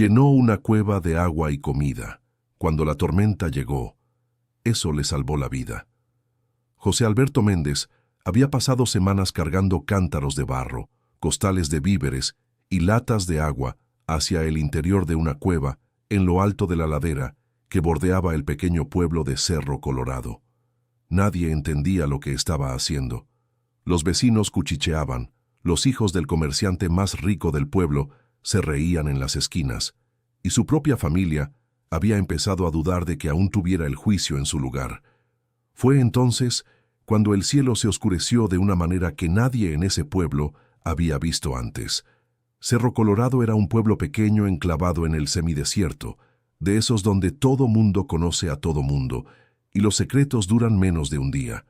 Llenó una cueva de agua y comida. Cuando la tormenta llegó, eso le salvó la vida. José Alberto Méndez había pasado semanas cargando cántaros de barro, costales de víveres y latas de agua hacia el interior de una cueva en lo alto de la ladera que bordeaba el pequeño pueblo de Cerro Colorado. Nadie entendía lo que estaba haciendo. Los vecinos cuchicheaban, los hijos del comerciante más rico del pueblo se reían en las esquinas, y su propia familia había empezado a dudar de que aún tuviera el juicio en su lugar. Fue entonces cuando el cielo se oscureció de una manera que nadie en ese pueblo había visto antes. Cerro Colorado era un pueblo pequeño enclavado en el semidesierto, de esos donde todo mundo conoce a todo mundo, y los secretos duran menos de un día.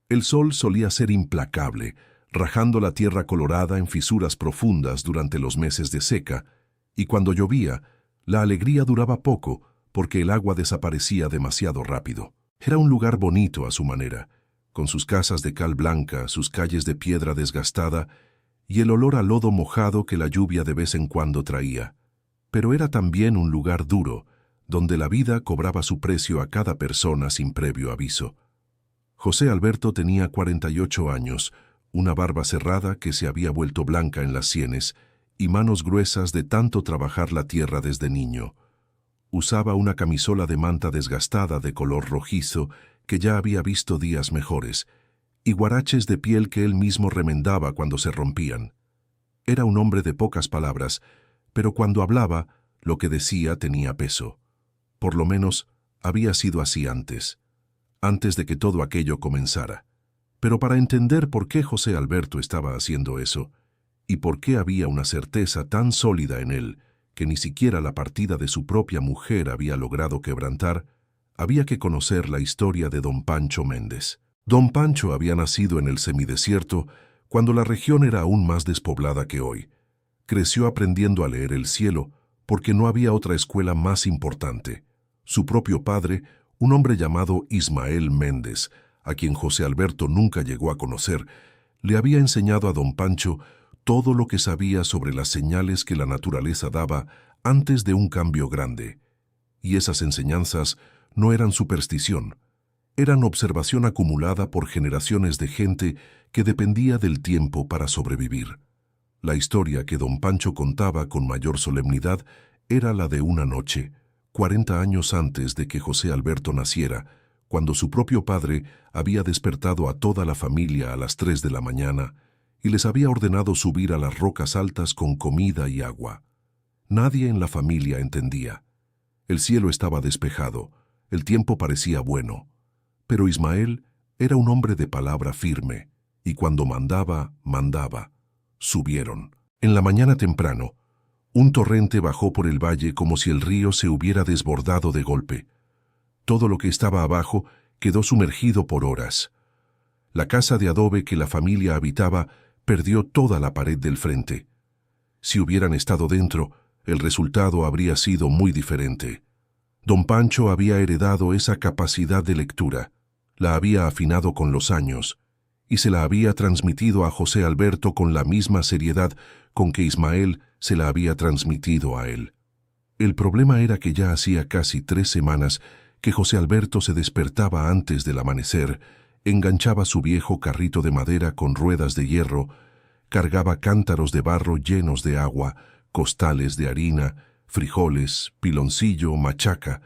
El sol solía ser implacable, rajando la tierra colorada en fisuras profundas durante los meses de seca, y cuando llovía, la alegría duraba poco porque el agua desaparecía demasiado rápido. Era un lugar bonito a su manera, con sus casas de cal blanca, sus calles de piedra desgastada y el olor a lodo mojado que la lluvia de vez en cuando traía. Pero era también un lugar duro, donde la vida cobraba su precio a cada persona sin previo aviso. José Alberto tenía 48 años, una barba cerrada que se había vuelto blanca en las sienes y manos gruesas de tanto trabajar la tierra desde niño. Usaba una camisola de manta desgastada de color rojizo que ya había visto días mejores, y guaraches de piel que él mismo remendaba cuando se rompían. Era un hombre de pocas palabras, pero cuando hablaba, lo que decía tenía peso. Por lo menos, había sido así antes de que todo aquello comenzara. Pero para entender por qué José Alberto estaba haciendo eso, y por qué había una certeza tan sólida en él que ni siquiera la partida de su propia mujer había logrado quebrantar, había que conocer la historia de don Pancho Méndez. Don Pancho había nacido en el semidesierto cuando la región era aún más despoblada que hoy. Creció aprendiendo a leer el cielo porque no había otra escuela más importante. Su propio padre, un hombre llamado Ismael Méndez, a quien José Alberto nunca llegó a conocer, le había enseñado a don Pancho todo lo que sabía sobre las señales que la naturaleza daba antes de un cambio grande. Y esas enseñanzas no eran superstición, eran observación acumulada por generaciones de gente que dependía del tiempo para sobrevivir. La historia que don Pancho contaba con mayor solemnidad era la de una noche, 40 años antes de que José Alberto naciera, cuando su propio padre había despertado a toda la familia a las 3 de la mañana y les había ordenado subir a las rocas altas con comida y agua. Nadie en la familia entendía. El cielo estaba despejado, el tiempo parecía bueno, pero Ismael era un hombre de palabra firme, y cuando mandaba, mandaba. Subieron. En la mañana temprano, un torrente bajó por el valle como si el río se hubiera desbordado de golpe. Todo lo que estaba abajo quedó sumergido por horas. La casa de adobe que la familia habitaba perdió toda la pared del frente. Si hubieran estado dentro, el resultado habría sido muy diferente. Don Pancho había heredado esa capacidad de lectura, la había afinado con los años, y se la había transmitido a José Alberto con la misma seriedad con que Ismael se la había transmitido a él. El problema era que ya hacía casi 3 semanas que José Alberto se despertaba antes del amanecer, enganchaba su viejo carrito de madera con ruedas de hierro, cargaba cántaros de barro llenos de agua, costales de harina, frijoles, piloncillo, machaca,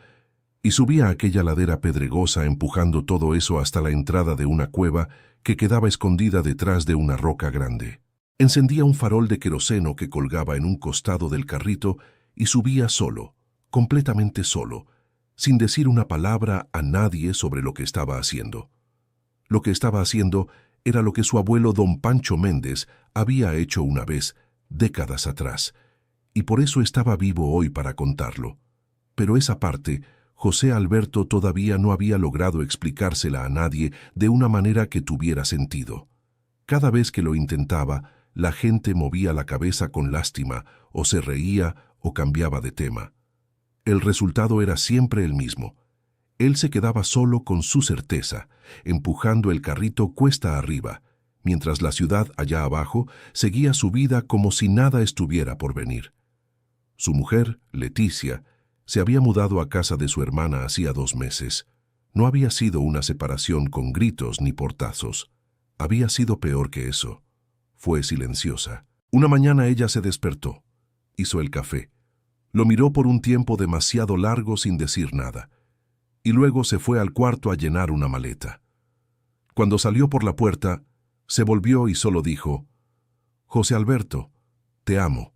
y subía aquella ladera pedregosa empujando todo eso hasta la entrada de una cueva que quedaba escondida detrás de una roca grande. Encendía un farol de queroseno que colgaba en un costado del carrito y subía solo, completamente solo, sin decir una palabra a nadie sobre lo que estaba haciendo. Lo que estaba haciendo era lo que su abuelo don Pancho Méndez había hecho una vez, décadas atrás, y por eso estaba vivo hoy para contarlo. Pero esa parte, José Alberto todavía no había logrado explicársela a nadie de una manera que tuviera sentido. Cada vez que lo intentaba, la gente movía la cabeza con lástima, o se reía o cambiaba de tema. El resultado era siempre el mismo. Él se quedaba solo con su certeza, empujando el carrito cuesta arriba, mientras la ciudad allá abajo seguía su vida como si nada estuviera por venir. Su mujer, Leticia, se había mudado a casa de su hermana hacía 2 meses. No había sido una separación con gritos ni portazos. Había sido peor que eso. Fue silenciosa. Una mañana ella se despertó. Hizo el café. Lo miró por un tiempo demasiado largo sin decir nada. Y luego se fue al cuarto a llenar una maleta. Cuando salió por la puerta, se volvió y solo dijo: «José Alberto, te amo,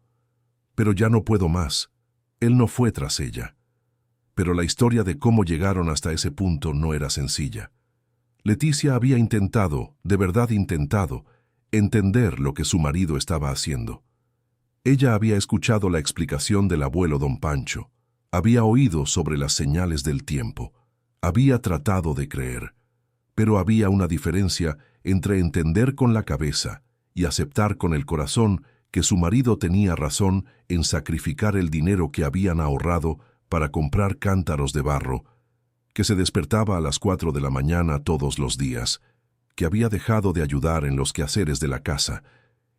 pero ya no puedo más». Él no fue tras ella. Pero la historia de cómo llegaron hasta ese punto no era sencilla. Leticia había intentado, de verdad intentado, entender lo que su marido estaba haciendo. Ella había escuchado la explicación del abuelo don Pancho, había oído sobre las señales del tiempo, había tratado de creer, pero había una diferencia entre entender con la cabeza y aceptar con el corazón que su marido tenía razón en sacrificar el dinero que habían ahorrado para comprar cántaros de barro, que se despertaba a las 4 de la mañana todos los días, que había dejado de ayudar en los quehaceres de la casa,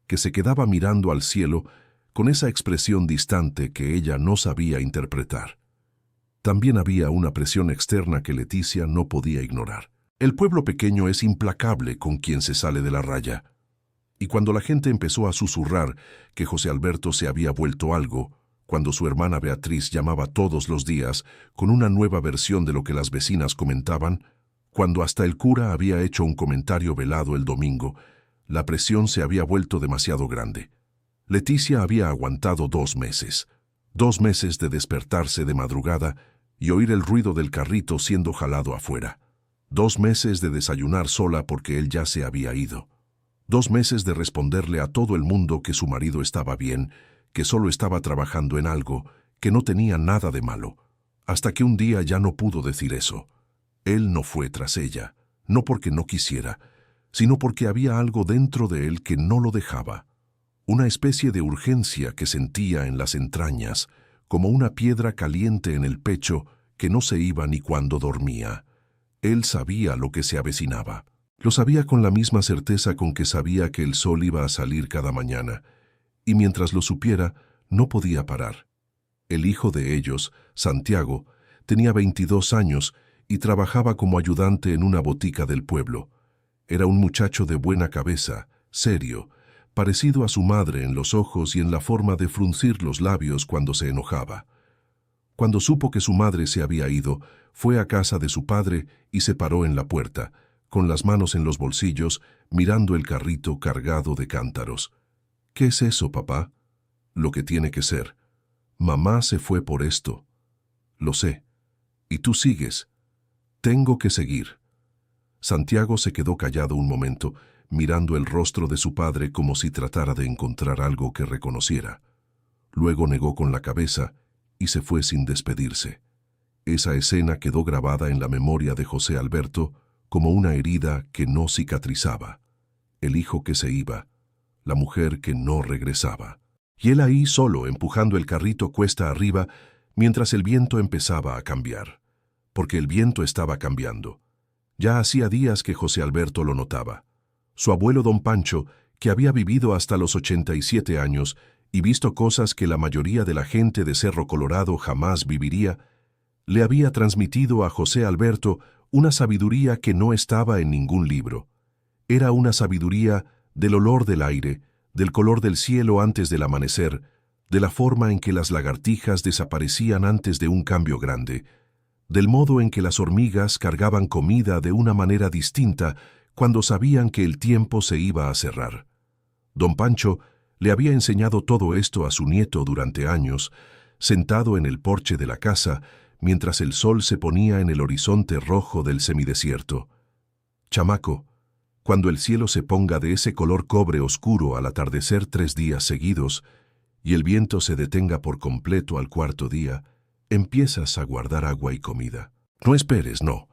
que se quedaba mirando al cielo con esa expresión distante que ella no sabía interpretar. También había una presión externa que Leticia no podía ignorar. El pueblo pequeño es implacable con quien se sale de la raya. Y cuando la gente empezó a susurrar que José Alberto se había vuelto algo, cuando su hermana Beatriz llamaba todos los días con una nueva versión de lo que las vecinas comentaban, cuando hasta el cura había hecho un comentario velado el domingo, la presión se había vuelto demasiado grande. Leticia había aguantado 2 meses. 2 meses de despertarse de madrugada y oír el ruido del carrito siendo jalado afuera. 2 meses de desayunar sola porque él ya se había ido. 2 meses de responderle a todo el mundo que su marido estaba bien, que solo estaba trabajando en algo, que no tenía nada de malo, hasta que un día ya no pudo decir eso. Él no fue tras ella, no porque no quisiera, sino porque había algo dentro de él que no lo dejaba. Una especie de urgencia que sentía en las entrañas, como una piedra caliente en el pecho que no se iba ni cuando dormía. Él sabía lo que se avecinaba. Lo sabía con la misma certeza con que sabía que el sol iba a salir cada mañana, y mientras lo supiera, no podía parar. El hijo de ellos, Santiago, tenía 22 años y trabajaba como ayudante en una botica del pueblo. Era un muchacho de buena cabeza, serio, parecido a su madre en los ojos y en la forma de fruncir los labios cuando se enojaba. Cuando supo que su madre se había ido, fue a casa de su padre y se paró en la puerta, con las manos en los bolsillos, mirando el carrito cargado de cántaros. «¿Qué es eso, papá?» «Lo que tiene que ser. Mamá se fue por esto». «Lo sé. Y tú sigues». «Tengo que seguir». Santiago se quedó callado un momento, mirando el rostro de su padre como si tratara de encontrar algo que reconociera. Luego negó con la cabeza y se fue sin despedirse. Esa escena quedó grabada en la memoria de José Alberto como una herida que no cicatrizaba. El hijo que se iba, la mujer que no regresaba. Y él ahí solo, empujando el carrito cuesta arriba, mientras el viento empezaba a cambiar. Porque el viento estaba cambiando. Ya hacía días que José Alberto lo notaba. Su abuelo don Pancho, que había vivido hasta los 87 años y visto cosas que la mayoría de la gente de Cerro Colorado jamás viviría, le había transmitido a José Alberto una sabiduría que no estaba en ningún libro. Era una sabiduría del olor del aire, del color del cielo antes del amanecer, de la forma en que las lagartijas desaparecían antes de un cambio grande, del modo en que las hormigas cargaban comida de una manera distinta cuando sabían que el tiempo se iba a cerrar. Don Pancho le había enseñado todo esto a su nieto durante años, sentado en el porche de la casa, mientras el sol se ponía en el horizonte rojo del semidesierto. «Chamaco, cuando el cielo se ponga de ese color cobre oscuro al atardecer 3 días seguidos y el viento se detenga por completo al 4.º día, empiezas a guardar agua y comida. No esperes, no,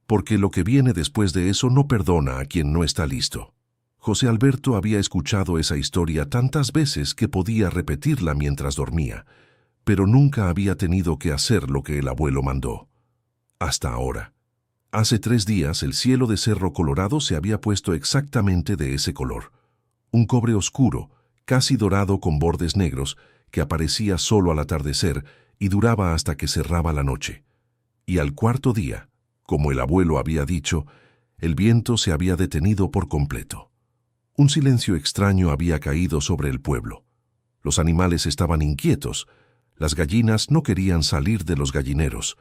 porque lo que viene después de eso no perdona a quien no está listo». José Alberto había escuchado esa historia tantas veces que podía repetirla mientras dormía, pero nunca había tenido que hacer lo que el abuelo mandó. Hasta ahora. Hace 3 días el cielo de Cerro Colorado se había puesto exactamente de ese color. Un cobre oscuro, casi dorado con bordes negros, que aparecía solo al atardecer y duraba hasta que cerraba la noche. Y al cuarto día, como el abuelo había dicho, el viento se había detenido por completo. Un silencio extraño había caído sobre el pueblo. Los animales estaban inquietos, las gallinas no querían salir de los gallineros,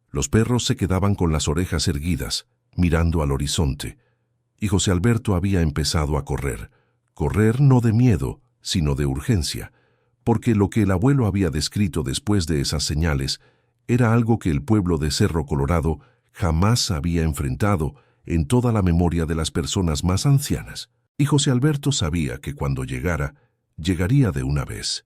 los perros se quedaban con las orejas erguidas, mirando al horizonte, y José Alberto había empezado a correr no de miedo, sino de urgencia, porque lo que el abuelo había descrito después de esas señales era algo que el pueblo de Cerro Colorado jamás había enfrentado en toda la memoria de las personas más ancianas. Y José Alberto sabía que cuando llegara, llegaría de una vez.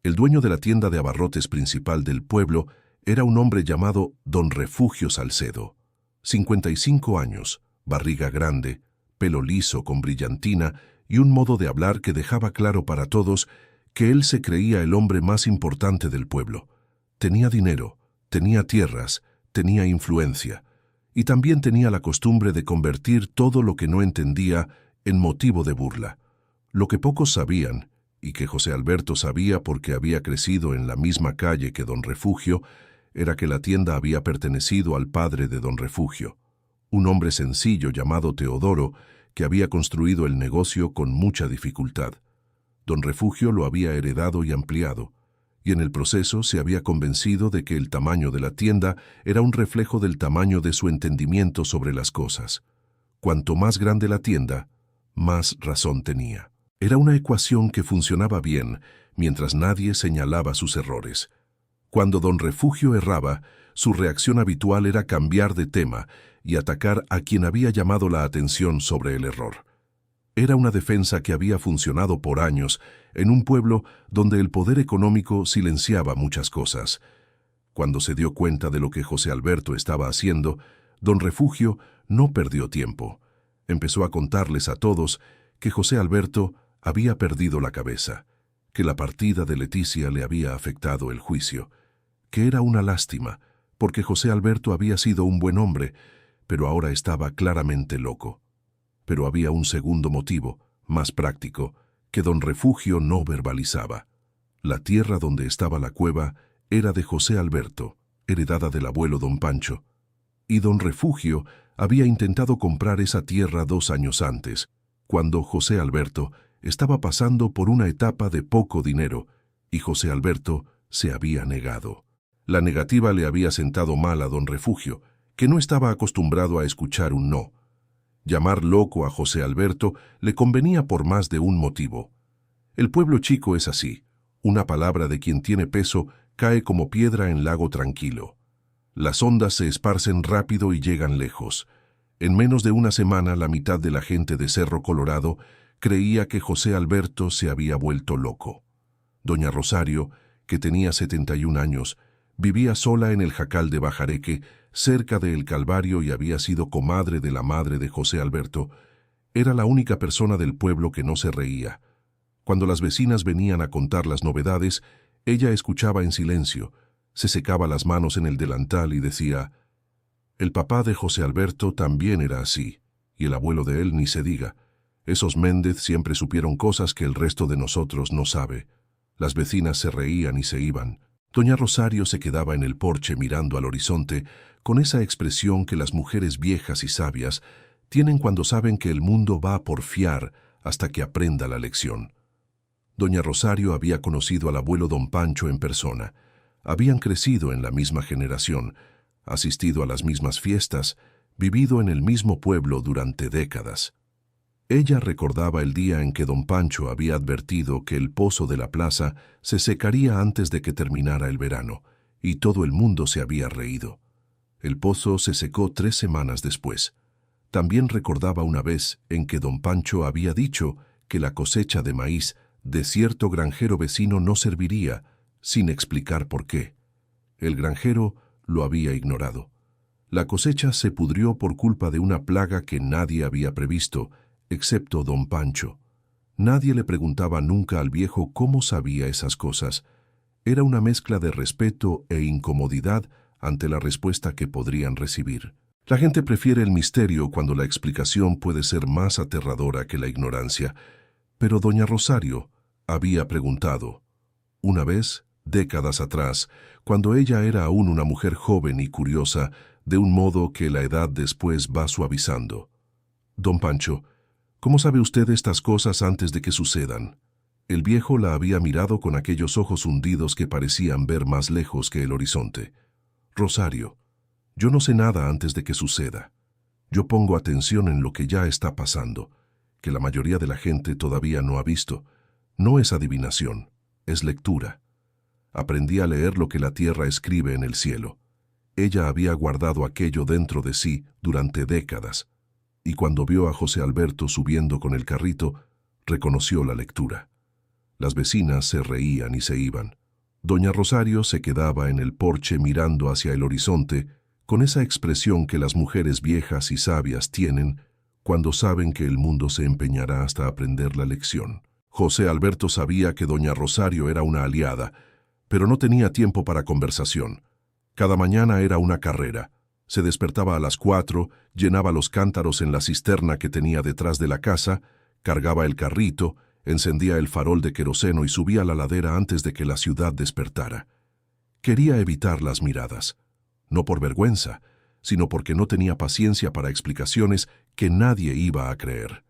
El dueño de la tienda de abarrotes principal del pueblo era un hombre llamado Don Refugio Salcedo. 55 años, barriga grande, pelo liso con brillantina y un modo de hablar que dejaba claro para todos que él se creía el hombre más importante del pueblo. Tenía dinero, tenía tierras, tenía influencia, y también tenía la costumbre de convertir todo lo que no entendía en motivo de burla. Lo que pocos sabían, y que José Alberto sabía porque había crecido en la misma calle que Don Refugio, era que la tienda había pertenecido al padre de Don Refugio, un hombre sencillo llamado Teodoro, que había construido el negocio con mucha dificultad. Don Refugio lo había heredado y ampliado, y en el proceso se había convencido de que el tamaño de la tienda era un reflejo del tamaño de su entendimiento sobre las cosas. Cuanto más grande la tienda, más razón tenía. Era una ecuación que funcionaba bien mientras nadie señalaba sus errores. Cuando Don Refugio erraba, su reacción habitual era cambiar de tema y atacar a quien había llamado la atención sobre el error. Era una defensa que había funcionado por años en un pueblo donde el poder económico silenciaba muchas cosas. Cuando se dio cuenta de lo que José Alberto estaba haciendo, Don Refugio no perdió tiempo. Empezó a contarles a todos que José Alberto había perdido la cabeza, que la partida de Leticia le había afectado el juicio, que era una lástima, porque José Alberto había sido un buen hombre, pero ahora estaba claramente loco. Pero había un segundo motivo, más práctico, que Don Refugio no verbalizaba. La tierra donde estaba la cueva era de José Alberto, heredada del abuelo Don Pancho, y Don Refugio había intentado comprar esa tierra 2 años antes, cuando José Alberto estaba pasando por una etapa de poco dinero, y José Alberto se había negado. La negativa le había sentado mal a Don Refugio, que no estaba acostumbrado a escuchar un no. Llamar loco a José Alberto le convenía por más de un motivo. El pueblo chico es así. Una palabra de quien tiene peso cae como piedra en lago tranquilo. Las ondas se esparcen rápido y llegan lejos. En menos de una semana, la mitad de la gente de Cerro Colorado creía que José Alberto se había vuelto loco. Doña Rosario, que tenía 71 años, vivía sola en el jacal de Bajareque, cerca de El Calvario, y había sido comadre de la madre de José Alberto. Era la única persona del pueblo que no se reía. Cuando las vecinas venían a contar las novedades, ella escuchaba en silencio, se secaba las manos en el delantal y decía: «El papá de José Alberto también era así, y el abuelo de él ni se diga. Esos Méndez siempre supieron cosas que el resto de nosotros no sabe». Las vecinas se reían y se iban. Doña Rosario se quedaba en el porche mirando al horizonte con esa expresión que las mujeres viejas y sabias tienen cuando saben que el mundo va a porfiar hasta que aprenda la lección. Doña Rosario había conocido al abuelo Don Pancho en persona. Habían crecido en la misma generación, asistido a las mismas fiestas, vivido en el mismo pueblo durante décadas. Ella recordaba el día en que Don Pancho había advertido que el pozo de la plaza se secaría antes de que terminara el verano, y todo el mundo se había reído. El pozo se secó 3 semanas después. También recordaba una vez en que Don Pancho había dicho que la cosecha de maíz de cierto granjero vecino no serviría, sin explicar por qué. El granjero lo había ignorado. La cosecha se pudrió por culpa de una plaga que nadie había previsto, excepto Don Pancho. Nadie le preguntaba nunca al viejo cómo sabía esas cosas. Era una mezcla de respeto e incomodidad ante la respuesta que podrían recibir. La gente prefiere el misterio cuando la explicación puede ser más aterradora que la ignorancia, pero Doña Rosario había preguntado: Una vez, décadas atrás, cuando ella era aún una mujer joven y curiosa, de un modo que la edad después va suavizando. Don Pancho, ¿cómo sabe usted estas cosas antes de que sucedan? El viejo la había mirado con aquellos ojos hundidos que parecían ver más lejos que el horizonte. Rosario, yo no sé nada antes de que suceda. Yo pongo atención en lo que ya está pasando, que la mayoría de la gente todavía no ha visto. No es adivinación, es lectura. Aprendí a leer lo que la tierra escribe en el cielo. Ella había guardado aquello dentro de sí durante décadas, y cuando vio a José Alberto subiendo con el carrito, reconoció la lectura. Las vecinas se reían y se iban. Doña Rosario se quedaba en el porche mirando hacia el horizonte, con esa expresión que las mujeres viejas y sabias tienen cuando saben que el mundo se empeñará hasta aprender la lección. José Alberto sabía que doña Rosario era una aliada, pero no tenía tiempo para conversación. Cada mañana era una carrera. Se despertaba a las 4, llenaba los cántaros en la cisterna que tenía detrás de la casa, cargaba el carrito, encendía el farol de queroseno y subía la ladera antes de que la ciudad despertara. Quería evitar las miradas, no por vergüenza, sino porque no tenía paciencia para explicaciones que nadie iba a creer.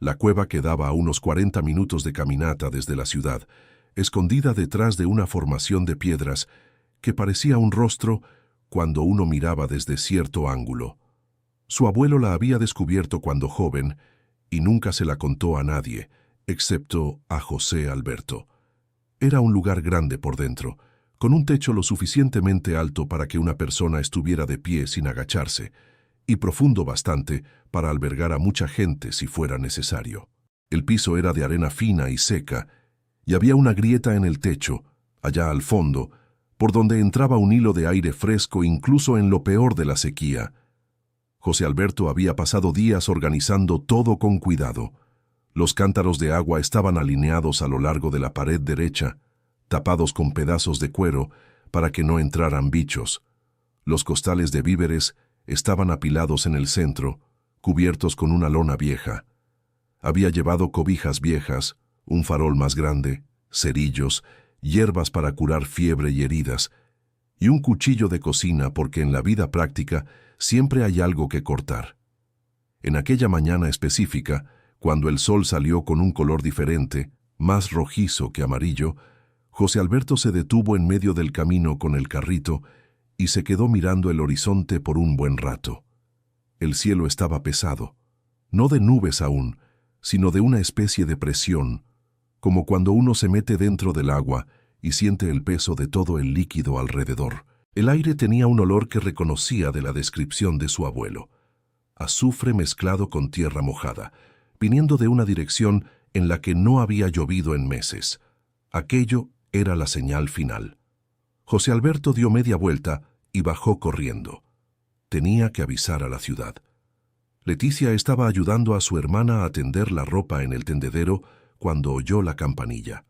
La cueva quedaba a unos 40 minutos de caminata desde la ciudad, escondida detrás de una formación de piedras que parecía un rostro cuando uno miraba desde cierto ángulo. Su abuelo la había descubierto cuando joven y nunca se la contó a nadie, excepto a José Alberto. Era un lugar grande por dentro, con un techo lo suficientemente alto para que una persona estuviera de pie sin agacharse, y profundo bastante para albergar a mucha gente si fuera necesario. El piso era de arena fina y seca, y había una grieta en el techo, allá al fondo, por donde entraba un hilo de aire fresco incluso en lo peor de la sequía. José Alberto había pasado días organizando todo con cuidado. Los cántaros de agua estaban alineados a lo largo de la pared derecha, tapados con pedazos de cuero para que no entraran bichos. Los costales de víveres estaban apilados en el centro, cubiertos con una lona vieja. Había llevado cobijas viejas, un farol más grande, cerillos, hierbas para curar fiebre y heridas, y un cuchillo de cocina porque en la vida práctica siempre hay algo que cortar. En aquella mañana específica, cuando el sol salió con un color diferente, más rojizo que amarillo, José Alberto se detuvo en medio del camino con el carrito y se quedó mirando el horizonte por un buen rato. El cielo estaba pesado, no de nubes aún, sino de una especie de presión, como cuando uno se mete dentro del agua y siente el peso de todo el líquido alrededor. El aire tenía un olor que reconocía de la descripción de su abuelo. Azufre mezclado con tierra mojada, viniendo de una dirección en la que no había llovido en meses. Aquello era la señal final. José Alberto dio media vuelta y bajó corriendo. Tenía que avisar a la ciudad. Leticia estaba ayudando a su hermana a tender la ropa en el tendedero cuando oyó la campanilla.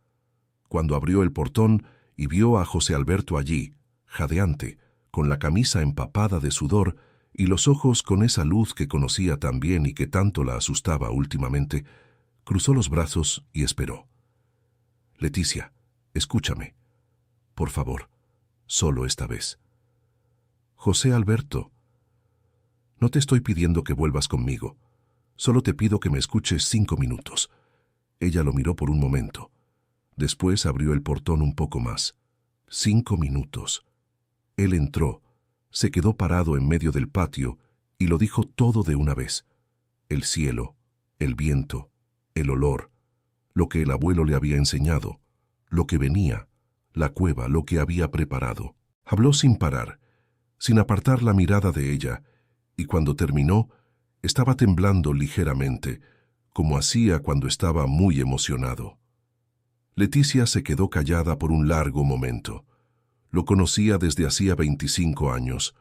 Cuando abrió el portón y vio a José Alberto allí, jadeante, con la camisa empapada de sudor y los ojos con esa luz que conocía tan bien y que tanto la asustaba últimamente, cruzó los brazos y esperó. Leticia, escúchame. Por favor, solo esta vez. José Alberto, no te estoy pidiendo que vuelvas conmigo. Solo te pido que me escuches 5 minutos. Ella lo miró por un momento. Después abrió el portón un poco más. 5 minutos. Él entró, se quedó parado en medio del patio y lo dijo todo de una vez. El cielo, el viento, el olor, lo que el abuelo le había enseñado, lo que venía, la cueva, lo que había preparado. Habló sin parar, sin apartar la mirada de ella, y cuando terminó, estaba temblando ligeramente, como hacía cuando estaba muy emocionado. Leticia se quedó callada por un largo momento. Lo conocía desde hacía 25 años.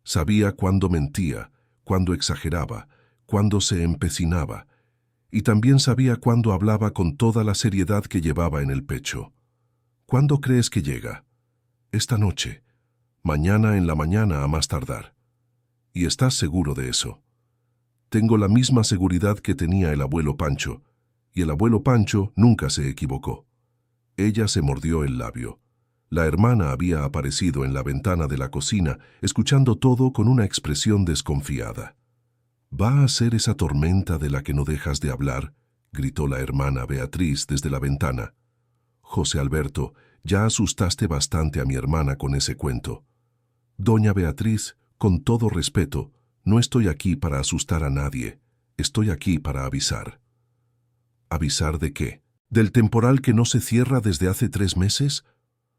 Sabía cuándo mentía, cuándo exageraba, cuándo se empecinaba, y también sabía cuándo hablaba con toda la seriedad que llevaba en el pecho. ¿Cuándo crees que llega? Esta noche. Mañana en la mañana a más tardar. ¿Y estás seguro de eso? Tengo la misma seguridad que tenía el abuelo Pancho, y el abuelo Pancho nunca se equivocó. Ella se mordió el labio. La hermana había aparecido en la ventana de la cocina, escuchando todo con una expresión desconfiada. «¿Va a ser esa tormenta de la que no dejas de hablar?», gritó la hermana Beatriz desde la ventana. «José Alberto, ya asustaste bastante a mi hermana con ese cuento». «Doña Beatriz, con todo respeto, no estoy aquí para asustar a nadie. Estoy aquí para avisar». «¿Avisar de qué? ¿Del temporal que no se cierra desde hace 3 meses?»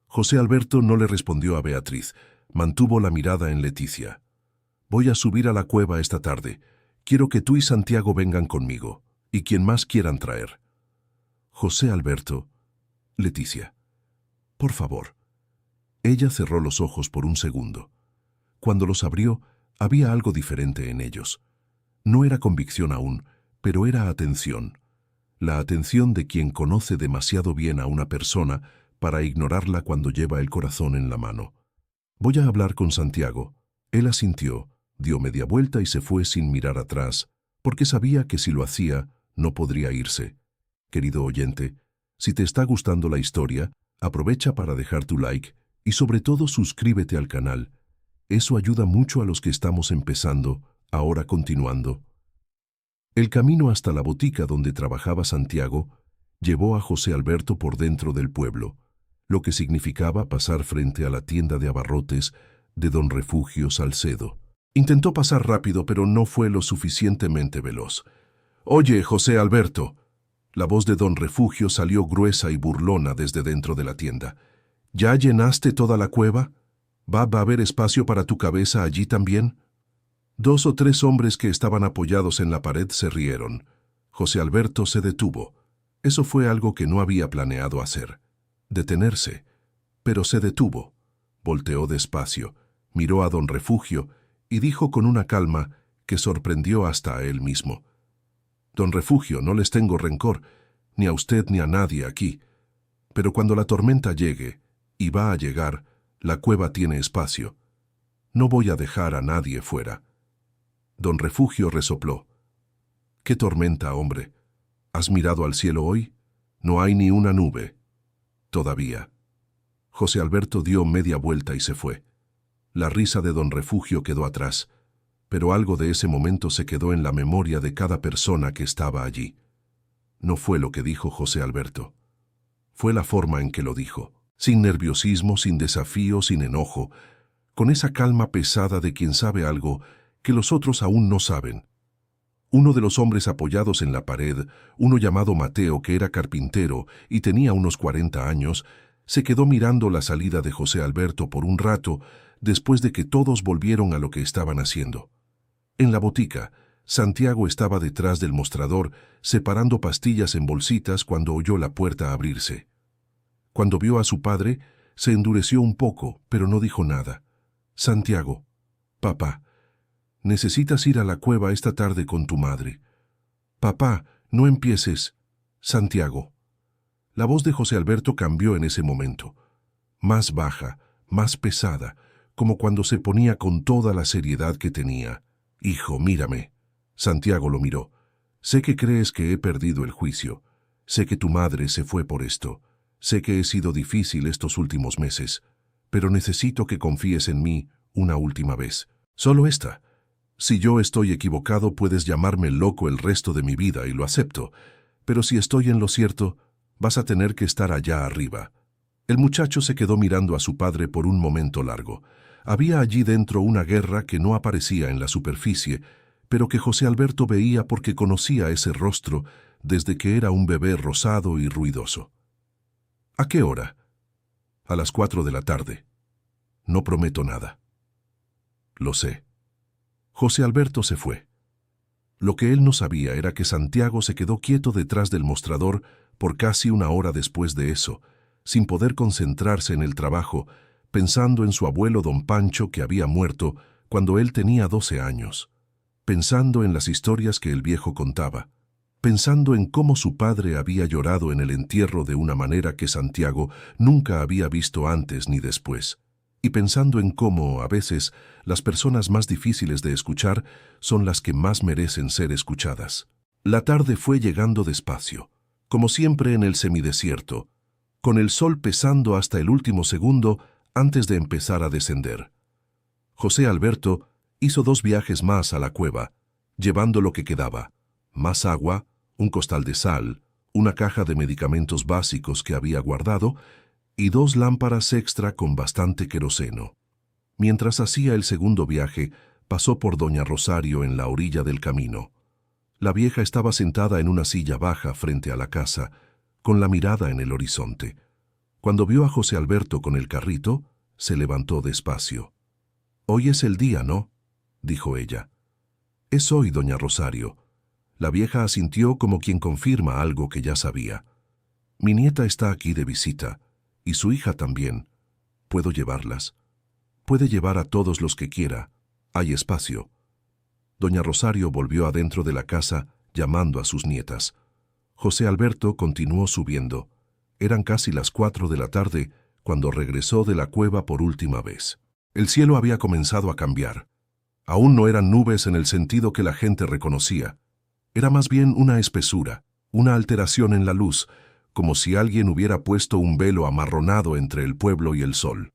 José Alberto no le respondió a Beatriz. Mantuvo la mirada en Leticia. «Voy a subir a la cueva esta tarde. Quiero que tú y Santiago vengan conmigo, y quien más quieran traer». «José Alberto». «Leticia, por favor». Ella cerró los ojos por un segundo. Cuando los abrió, había algo diferente en ellos. No era convicción aún, pero era atención. La atención de quien conoce demasiado bien a una persona para ignorarla cuando lleva el corazón en la mano. «Voy a hablar con Santiago». Él asintió, dio media vuelta y se fue sin mirar atrás, porque sabía que si lo hacía, no podría irse. Querido oyente, si te está gustando la historia, aprovecha para dejar tu like y sobre todo suscríbete al canal. Eso ayuda mucho a los que estamos empezando, ahora continuando. El camino hasta la botica donde trabajaba Santiago llevó a José Alberto por dentro del pueblo, lo que significaba pasar frente a la tienda de abarrotes de don Refugio Salcedo. Intentó pasar rápido, pero no fue lo suficientemente veloz. «Oye, José Alberto». La voz de don Refugio salió gruesa y burlona desde dentro de la tienda. «¿Ya llenaste toda la cueva? ¿Va a haber espacio para tu cabeza allí también?» 2 o 3 hombres que estaban apoyados en la pared se rieron. José Alberto se detuvo. Eso fue algo que no había planeado hacer. Detenerse. Pero se detuvo. Volteó despacio, miró a don Refugio y dijo con una calma que sorprendió hasta a él mismo: «Don Refugio, no les tengo rencor, ni a usted ni a nadie aquí. Pero cuando la tormenta llegue, y va a llegar, la cueva tiene espacio. No voy a dejar a nadie fuera». Don Refugio resopló. «¿Qué tormenta, hombre? ¿Has mirado al cielo hoy? No hay ni una nube. Todavía». José Alberto dio media vuelta y se fue. La risa de don Refugio quedó atrás, pero algo de ese momento se quedó en la memoria de cada persona que estaba allí. No fue lo que dijo José Alberto. Fue la forma en que lo dijo, sin nerviosismo, sin desafío, sin enojo, con esa calma pesada de quien sabe algo que los otros aún no saben. Uno de los hombres apoyados en la pared, uno llamado Mateo, que era carpintero y tenía unos 40 años, se quedó mirando la salida de José Alberto por un rato después de que todos volvieron a lo que estaban haciendo. En la botica, Santiago estaba detrás del mostrador, separando pastillas en bolsitas cuando oyó la puerta abrirse. Cuando vio a su padre, se endureció un poco, pero no dijo nada. «Santiago, papá, necesitas ir a la cueva esta tarde con tu madre». «Papá, no empieces». «Santiago». La voz de José Alberto cambió en ese momento. Más baja, más pesada, como cuando se ponía con toda la seriedad que tenía. «Hijo, mírame». Santiago lo miró. «Sé que crees que he perdido el juicio. Sé que tu madre se fue por esto. Sé que he sido difícil estos últimos meses. Pero necesito que confíes en mí una última vez. Solo esta. Si yo estoy equivocado, puedes llamarme loco el resto de mi vida y lo acepto. Pero si estoy en lo cierto, vas a tener que estar allá arriba». El muchacho se quedó mirando a su padre por un momento largo. Había allí dentro una guerra que no aparecía en la superficie, pero que José Alberto veía porque conocía ese rostro desde que era un bebé rosado y ruidoso. «¿A qué hora?» «A las 4 de la tarde. No prometo nada». «Lo sé». José Alberto se fue. Lo que él no sabía era que Santiago se quedó quieto detrás del mostrador por casi 1 hora después de eso, sin poder concentrarse en el trabajo, pensando en su abuelo don Pancho que había muerto cuando él tenía 12 años, pensando en las historias que el viejo contaba, pensando en cómo su padre había llorado en el entierro de una manera que Santiago nunca había visto antes ni después, y pensando en cómo, a veces, las personas más difíciles de escuchar son las que más merecen ser escuchadas. La tarde fue llegando despacio, como siempre en el semidesierto, con el sol pesando hasta el último segundo antes de empezar a descender. José Alberto hizo 2 viajes más a la cueva, llevando lo que quedaba: más agua, un costal de sal, una caja de medicamentos básicos que había guardado y 2 lámparas extra con bastante queroseno. Mientras hacía el segundo viaje, pasó por doña Rosario en la orilla del camino. La vieja estaba sentada en una silla baja frente a la casa, con la mirada en el horizonte. Cuando vio a José Alberto con el carrito, se levantó despacio. «Hoy es el día, ¿no?», dijo ella. «Es hoy, doña Rosario». La vieja asintió como quien confirma algo que ya sabía. «Mi nieta está aquí de visita, y su hija también. ¿Puedo llevarlas?». «Puede llevar a todos los que quiera. Hay espacio». Doña Rosario volvió adentro de la casa, llamando a sus nietas. José Alberto continuó subiendo. Eran casi las 4 de la tarde cuando regresó de la cueva por última vez. El cielo había comenzado a cambiar. Aún no eran nubes en el sentido que la gente reconocía. Era más bien una espesura, una alteración en la luz, como si alguien hubiera puesto un velo amarronado entre el pueblo y el sol.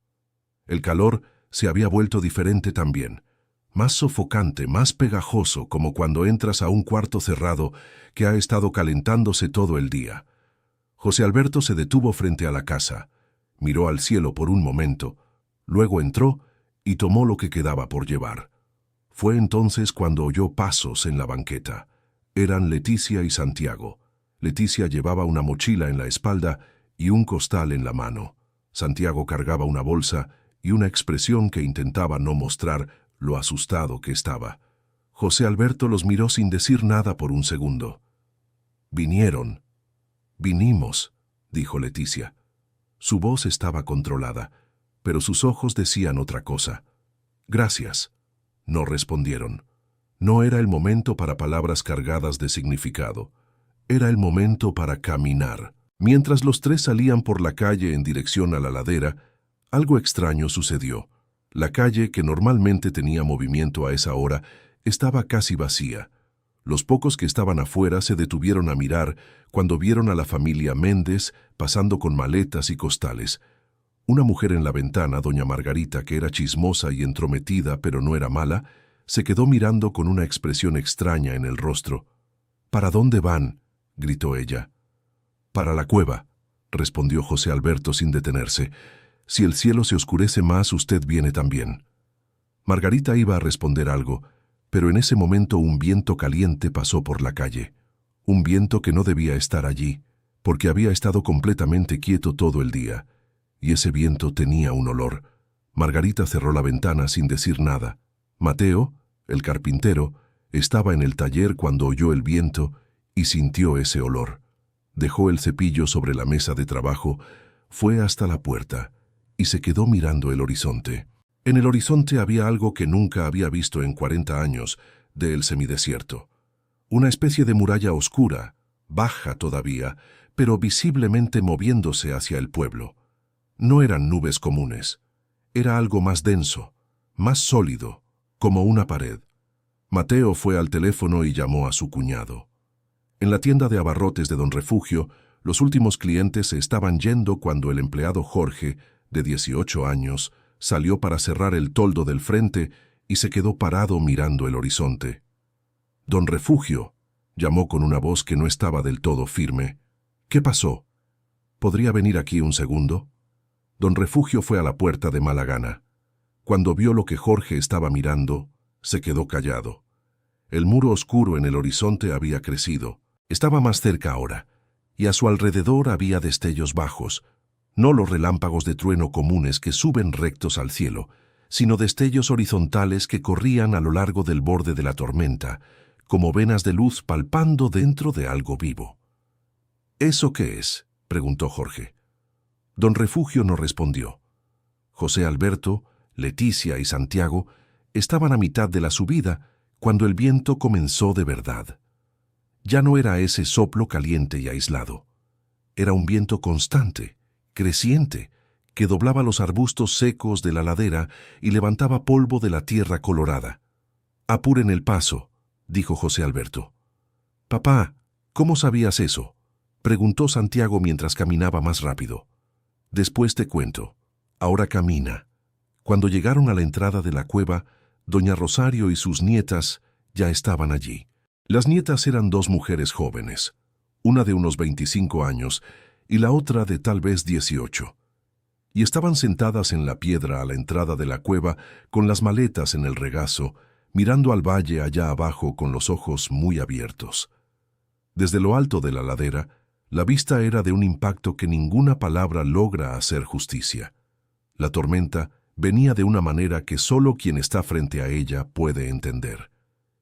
El calor se había vuelto diferente también, más sofocante, más pegajoso, como cuando entras a un cuarto cerrado que ha estado calentándose todo el día. José Alberto se detuvo frente a la casa, miró al cielo por un momento, luego entró y tomó lo que quedaba por llevar. Fue entonces cuando oyó pasos en la banqueta. Eran Leticia y Santiago. Leticia llevaba una mochila en la espalda y un costal en la mano. Santiago cargaba una bolsa y una expresión que intentaba no mostrar lo asustado que estaba. José Alberto los miró sin decir nada por un segundo. «Vinieron». «Vinimos», dijo Leticia. Su voz estaba controlada, pero sus ojos decían otra cosa. «Gracias», no respondieron. No era el momento para palabras cargadas de significado. Era el momento para caminar. Mientras los 3 salían por la calle en dirección a la ladera, algo extraño sucedió. La calle, que normalmente tenía movimiento a esa hora, estaba casi vacía. Los pocos que estaban afuera se detuvieron a mirar cuando vieron a la familia Méndez pasando con maletas y costales. Una mujer en la ventana, doña Margarita, que era chismosa y entrometida pero no era mala, se quedó mirando con una expresión extraña en el rostro. «¿Para dónde van?», gritó ella. «Para la cueva», respondió José Alberto sin detenerse. «Si el cielo se oscurece más, usted viene también». Margarita iba a responder algo, pero en ese momento un viento caliente pasó por la calle. Un viento que no debía estar allí, porque había estado completamente quieto todo el día. Y ese viento tenía un olor. Margarita cerró la ventana sin decir nada. Mateo, el carpintero, estaba en el taller cuando oyó el viento y sintió ese olor. Dejó el cepillo sobre la mesa de trabajo, fue hasta la puerta y se quedó mirando el horizonte. En el horizonte había algo que nunca había visto en 40 años del semidesierto. Una especie de muralla oscura, baja todavía, pero visiblemente moviéndose hacia el pueblo. No eran nubes comunes. Era algo más denso, más sólido, como una pared. Mateo fue al teléfono y llamó a su cuñado. En la tienda de abarrotes de Don Refugio, los últimos clientes se estaban yendo cuando el empleado Jorge, de 18 años, salió para cerrar el toldo del frente y se quedó parado mirando el horizonte. «Don Refugio», llamó con una voz que no estaba del todo firme. «¿Qué pasó? ¿Podría venir aquí un segundo?». Don Refugio fue a la puerta de mala gana. Cuando vio lo que Jorge estaba mirando, se quedó callado. El muro oscuro en el horizonte había crecido. Estaba más cerca ahora, y a su alrededor había destellos bajos, no los relámpagos de trueno comunes que suben rectos al cielo, sino destellos horizontales que corrían a lo largo del borde de la tormenta, como venas de luz palpando dentro de algo vivo. «¿Eso qué es?», preguntó Jorge. Don Refugio no respondió. José Alberto, Leticia y Santiago estaban a mitad de la subida cuando el viento comenzó de verdad. Ya no era ese soplo caliente y aislado. Era un viento constante, creciente, que doblaba los arbustos secos de la ladera y levantaba polvo de la tierra colorada. «Apuren el paso», dijo José Alberto. «Papá, ¿cómo sabías eso?», preguntó Santiago mientras caminaba más rápido. Después te cuento. Ahora camina. Cuando llegaron a la entrada de la cueva, doña Rosario y sus nietas ya estaban allí. Las nietas eran dos mujeres jóvenes, una de unos 25 años y la otra de tal vez 18. Y estaban sentadas en la piedra a la entrada de la cueva con las maletas en el regazo, mirando al valle allá abajo con los ojos muy abiertos. Desde lo alto de la ladera, la vista era de un impacto que ninguna palabra logra hacer justicia. La tormenta venía de una manera que solo quien está frente a ella puede entender.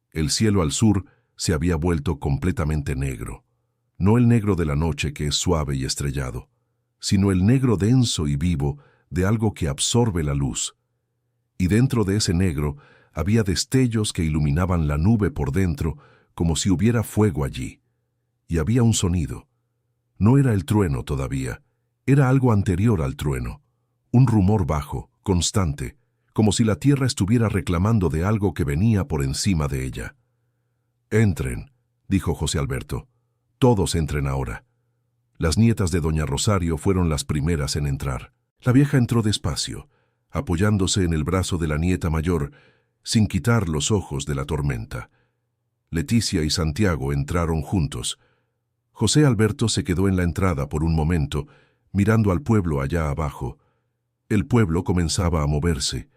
El cielo al sur se había vuelto completamente negro. No el negro de la noche que es suave y estrellado, sino el negro denso y vivo de algo que absorbe la luz. Y dentro de ese negro había destellos que iluminaban la nube por dentro como si hubiera fuego allí. Y había un sonido. No era el trueno todavía, era algo anterior al trueno. Un rumor bajo, constante, como si la tierra estuviera reclamando de algo que venía por encima de ella. «Entren», dijo José Alberto. «Todos entren ahora». Las nietas de doña Rosario fueron las primeras en entrar. La vieja entró despacio, apoyándose en el brazo de la nieta mayor, sin quitar los ojos de la tormenta. Leticia y Santiago entraron juntos. José Alberto se quedó en la entrada por un momento, mirando al pueblo allá abajo. El pueblo comenzaba a moverse.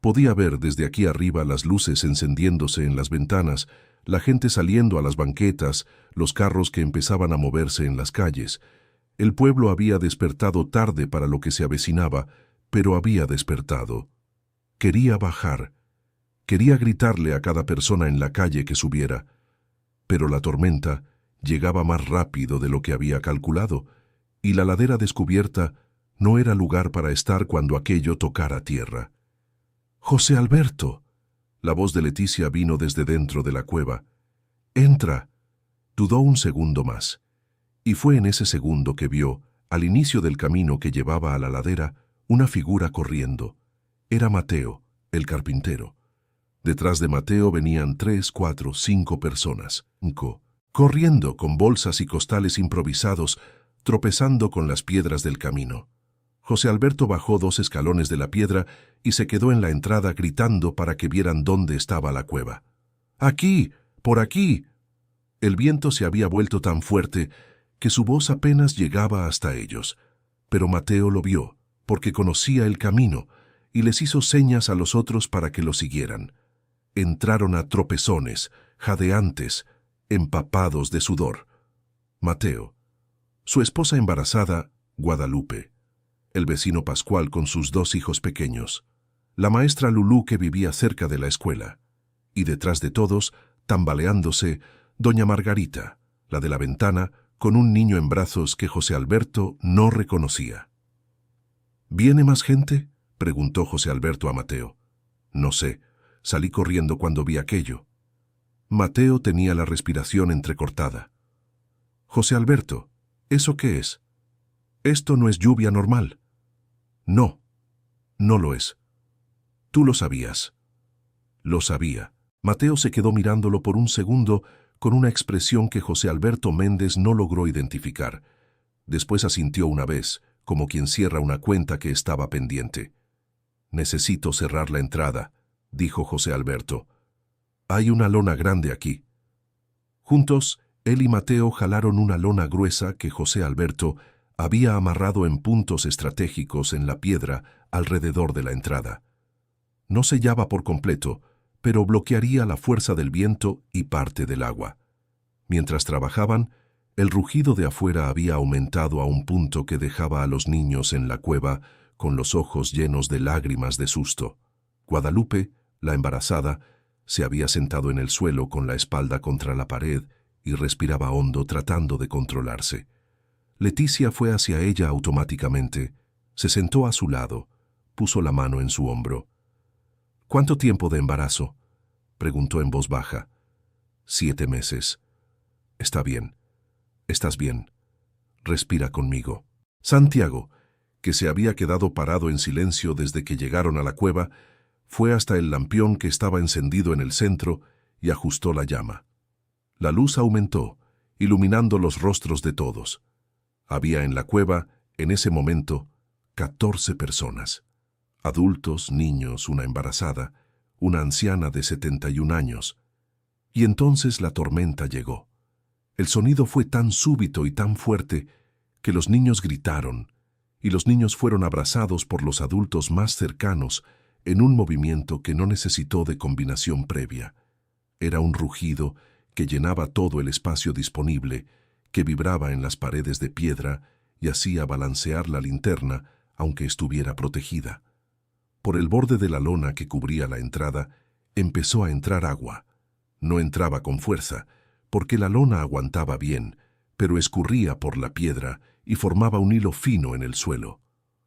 Podía ver desde aquí arriba las luces encendiéndose en las ventanas, la gente saliendo a las banquetas, los carros que empezaban a moverse en las calles. El pueblo había despertado tarde para lo que se avecinaba, pero había despertado. Quería bajar. Quería gritarle a cada persona en la calle que subiera. Pero la tormenta llegaba más rápido de lo que había calculado, y la ladera descubierta no era lugar para estar cuando aquello tocara tierra. «José Alberto», la voz de Leticia vino desde dentro de la cueva. «Entra». Dudó un segundo más, y fue en ese segundo que vio, al inicio del camino que llevaba a la ladera, una figura corriendo. Era Mateo, el carpintero. Detrás de Mateo venían 3, 4, 5 personas, corriendo con bolsas y costales improvisados, tropezando con las piedras del camino. José Alberto bajó 2 escalones de la piedra y se quedó en la entrada gritando para que vieran dónde estaba la cueva. «¡Aquí! ¡Por aquí!». El viento se había vuelto tan fuerte que su voz apenas llegaba hasta ellos, pero Mateo lo vio, porque conocía el camino, y les hizo señas a los otros para que lo siguieran. Entraron a tropezones, jadeantes, empapados de sudor. Mateo, su esposa embarazada, Guadalupe, el vecino Pascual con sus 2 hijos pequeños, la maestra Lulú que vivía cerca de la escuela, y detrás de todos, tambaleándose, doña Margarita, la de la ventana, con un niño en brazos que José Alberto no reconocía. «¿Viene más gente?», preguntó José Alberto a Mateo. «No sé, salí corriendo cuando vi aquello». Mateo tenía la respiración entrecortada. «José Alberto, ¿eso qué es? Esto no es lluvia normal». «No, no lo es». «Tú lo sabías». Lo sabía. Mateo se quedó mirándolo por un segundo con una expresión que José Alberto Méndez no logró identificar. Después asintió una vez, como quien cierra una cuenta que estaba pendiente. «Necesito cerrar la entrada», dijo José Alberto. «Hay una lona grande aquí». Juntos, él y Mateo jalaron una lona gruesa que José Alberto había amarrado en puntos estratégicos en la piedra alrededor de la entrada. No sellaba por completo, pero bloquearía la fuerza del viento y parte del agua. Mientras trabajaban, el rugido de afuera había aumentado a un punto que dejaba a los niños en la cueva con los ojos llenos de lágrimas de susto. Guadalupe, la embarazada, se había sentado en el suelo con la espalda contra la pared y respiraba hondo tratando de controlarse. Leticia fue hacia ella automáticamente, se sentó a su lado, puso la mano en su hombro. «¿Cuánto tiempo de embarazo?», preguntó en voz baja. 7 meses. «Está bien. Estás bien. Respira conmigo». Santiago, que se había quedado parado en silencio desde que llegaron a la cueva, fue hasta el lampión que estaba encendido en el centro y ajustó la llama. La luz aumentó, iluminando los rostros de todos. Había en la cueva, en ese momento, 14 personas. Adultos, niños, una embarazada, una anciana de 71 años. Y entonces la tormenta llegó. El sonido fue tan súbito y tan fuerte que los niños gritaron, y los niños fueron abrazados por los adultos más cercanos en un movimiento que no necesitó de combinación previa. Era un rugido que llenaba todo el espacio disponible, que vibraba en las paredes de piedra y hacía balancear la linterna, aunque estuviera protegida. Por el borde de la lona que cubría la entrada, empezó a entrar agua. No entraba con fuerza, porque la lona aguantaba bien, pero escurría por la piedra y formaba un hilo fino en el suelo.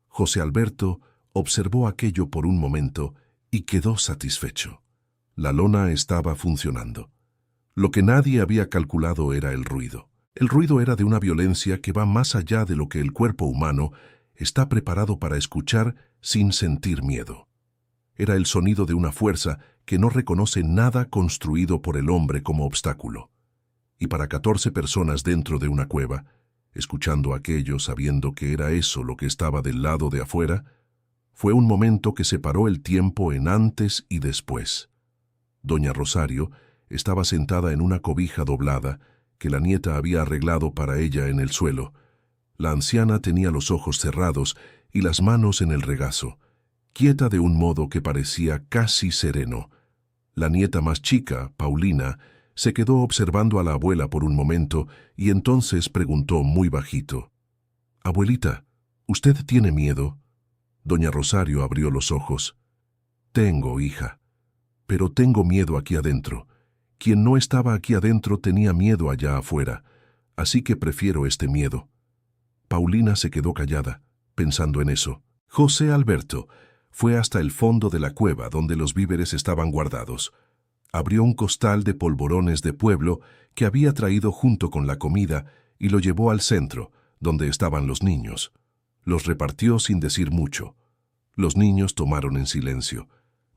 José Alberto observó aquello por un momento y quedó satisfecho. La lona estaba funcionando. Lo que nadie había calculado era el ruido. El ruido era de una violencia que va más allá de lo que el cuerpo humano está preparado para escuchar sin sentir miedo. Era el sonido de una fuerza que no reconoce nada construido por el hombre como obstáculo. Y para 14 personas dentro de una cueva, escuchando aquello sabiendo que era eso lo que estaba del lado de afuera, fue un momento que separó el tiempo en antes y después. Doña Rosario estaba sentada en una cobija doblada que la nieta había arreglado para ella en el suelo. La anciana tenía los ojos cerrados y las manos en el regazo, quieta de un modo que parecía casi sereno. La nieta más chica, Paulina, se quedó observando a la abuela por un momento y entonces preguntó muy bajito: «Abuelita, ¿usted tiene miedo?» Doña Rosario abrió los ojos. «Tengo, hija, pero tengo miedo aquí adentro. Quien no estaba aquí adentro tenía miedo allá afuera, así que prefiero este miedo». Paulina se quedó callada, pensando en eso. José Alberto fue hasta el fondo de la cueva donde los víveres estaban guardados. Abrió un costal de polvorones de pueblo que había traído junto con la comida y lo llevó al centro, donde estaban los niños. Los repartió sin decir mucho. Los niños tomaron en silencio,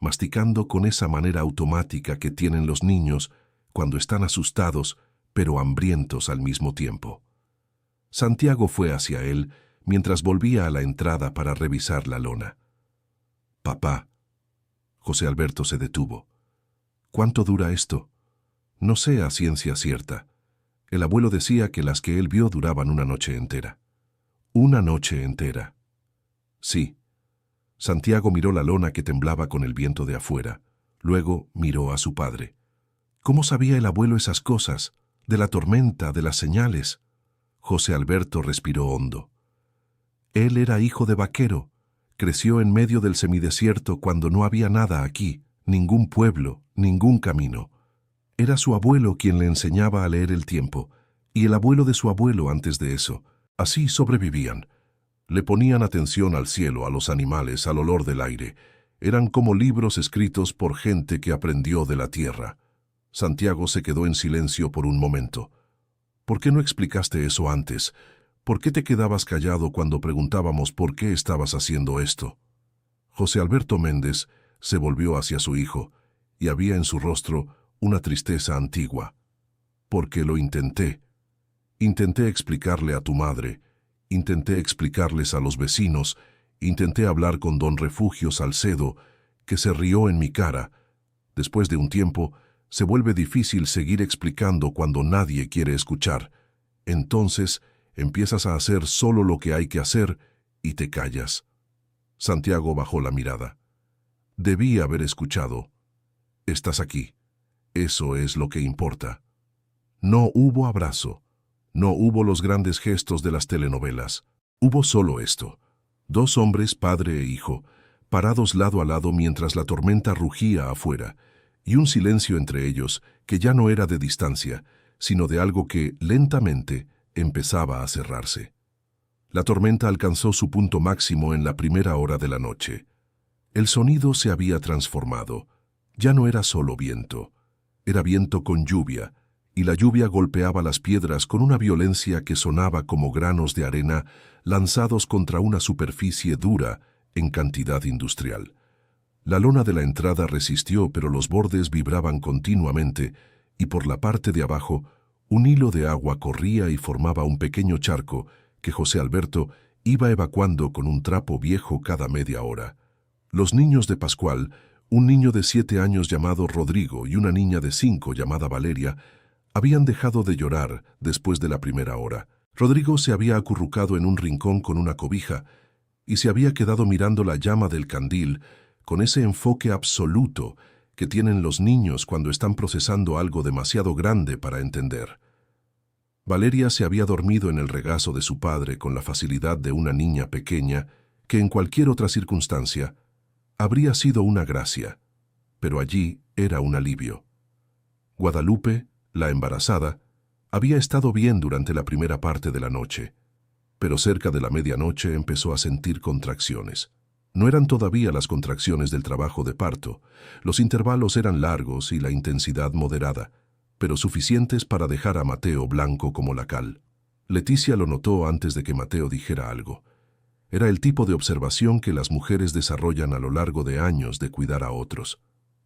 masticando con esa manera automática que tienen los niños cuando están asustados pero hambrientos al mismo tiempo. Santiago fue hacia él mientras volvía a la entrada para revisar la lona. «Papá». José Alberto se detuvo. «¿Cuánto dura esto?» «No sé a ciencia cierta. El abuelo decía que las que él vio duraban una noche entera». «¿Una noche entera?» «Sí». Santiago miró la lona que temblaba con el viento de afuera. Luego miró a su padre. ¿Cómo sabía el abuelo esas cosas? De la tormenta, de las señales. José Alberto respiró hondo. Él era hijo de vaquero. Creció en medio del semidesierto cuando no había nada aquí, ningún pueblo, ningún camino. Era su abuelo quien le enseñaba a leer el tiempo, y el abuelo de su abuelo antes de eso. Así sobrevivían. Le ponían atención al cielo, a los animales, al olor del aire. Eran como libros escritos por gente que aprendió de la tierra. Santiago se quedó en silencio por un momento. ¿Por qué no explicaste eso antes? ¿Por qué te quedabas callado cuando preguntábamos por qué estabas haciendo esto? José Alberto Méndez se volvió hacia su hijo, y había en su rostro una tristeza antigua. Porque lo intenté. Intenté explicarle a tu madre, intenté explicarles a los vecinos, intenté hablar con don Refugio Salcedo, que se rió en mi cara. Después de un tiempo, se vuelve difícil seguir explicando cuando nadie quiere escuchar. Entonces, empiezas a hacer solo lo que hay que hacer y te callas. Santiago bajó la mirada. Debí haber escuchado. Estás aquí. Eso es lo que importa. No hubo abrazo. No hubo los grandes gestos de las telenovelas. Hubo solo esto. Dos hombres, padre e hijo, parados lado a lado mientras la tormenta rugía afuera, y un silencio entre ellos que ya no era de distancia, sino de algo que, lentamente, empezaba a cerrarse. La tormenta alcanzó su punto máximo en la primera hora de la noche. El sonido se había transformado. Ya no era solo viento. Era viento con lluvia, y la lluvia golpeaba las piedras con una violencia que sonaba como granos de arena lanzados contra una superficie dura en cantidad industrial. La lona de la entrada resistió, pero los bordes vibraban continuamente, y por la parte de abajo, un hilo de agua corría y formaba un pequeño charco que José Alberto Iba evacuando con un trapo viejo cada media hora. Los niños de Pascual, un niño de 7 años llamado Rodrigo y una niña de 5 llamada Valeria, habían dejado de llorar después de la primera hora. Rodrigo se había acurrucado en un rincón con una cobija y se había quedado mirando la llama del candil con ese enfoque absoluto que tienen los niños cuando están procesando algo demasiado grande para entender. Valeria se había dormido en el regazo de su padre con la facilidad de una niña pequeña que en cualquier otra circunstancia habría sido una gracia, pero allí era un alivio. Guadalupe, la embarazada, había estado bien durante la primera parte de la noche, pero cerca de la medianoche empezó a sentir contracciones. No eran todavía las contracciones del trabajo de parto, los intervalos eran largos y la intensidad moderada, pero suficientes para dejar a Mateo blanco como la cal. Leticia lo notó antes de que Mateo dijera algo. Era el tipo de observación que las mujeres desarrollan a lo largo de años de cuidar a otros.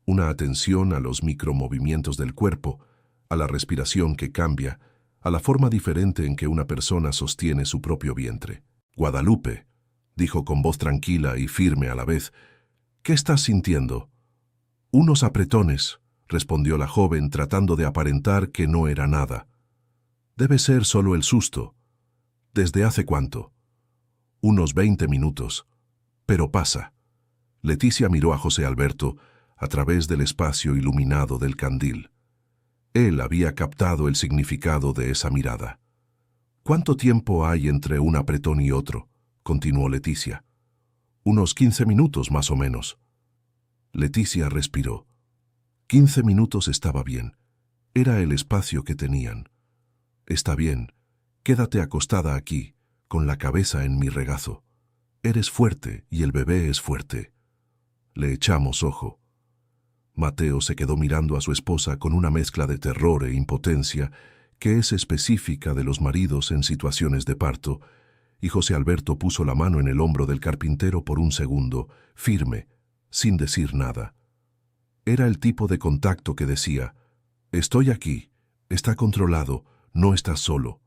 Una atención a los micromovimientos del cuerpo, a la respiración que cambia, a la forma diferente en que una persona sostiene su propio vientre. «Guadalupe», dijo con voz tranquila y firme a la vez, «¿qué estás sintiendo?» «Unos apretones», respondió la joven tratando de aparentar que no era nada. «Debe ser solo el susto». «¿Desde hace cuánto?» «Unos 20 minutos. Pero pasa». Leticia miró a José Alberto a través del espacio iluminado del candil. Él había captado el significado de esa mirada. «¿Cuánto tiempo hay entre un apretón y otro?», continuó Leticia. «Unos 15 minutos más o menos». Leticia respiró. 15 minutos estaba bien. Era el espacio que tenían. «Está bien. Quédate acostada aquí, con la cabeza en mi regazo. Eres fuerte y el bebé es fuerte». Le echamos ojo. Mateo se quedó mirando a su esposa con una mezcla de terror e impotencia que es específica de los maridos en situaciones de parto, y José Alberto puso la mano en el hombro del carpintero por un segundo, firme, sin decir nada. Era el tipo de contacto que decía, «Estoy aquí, está controlado, no estás solo».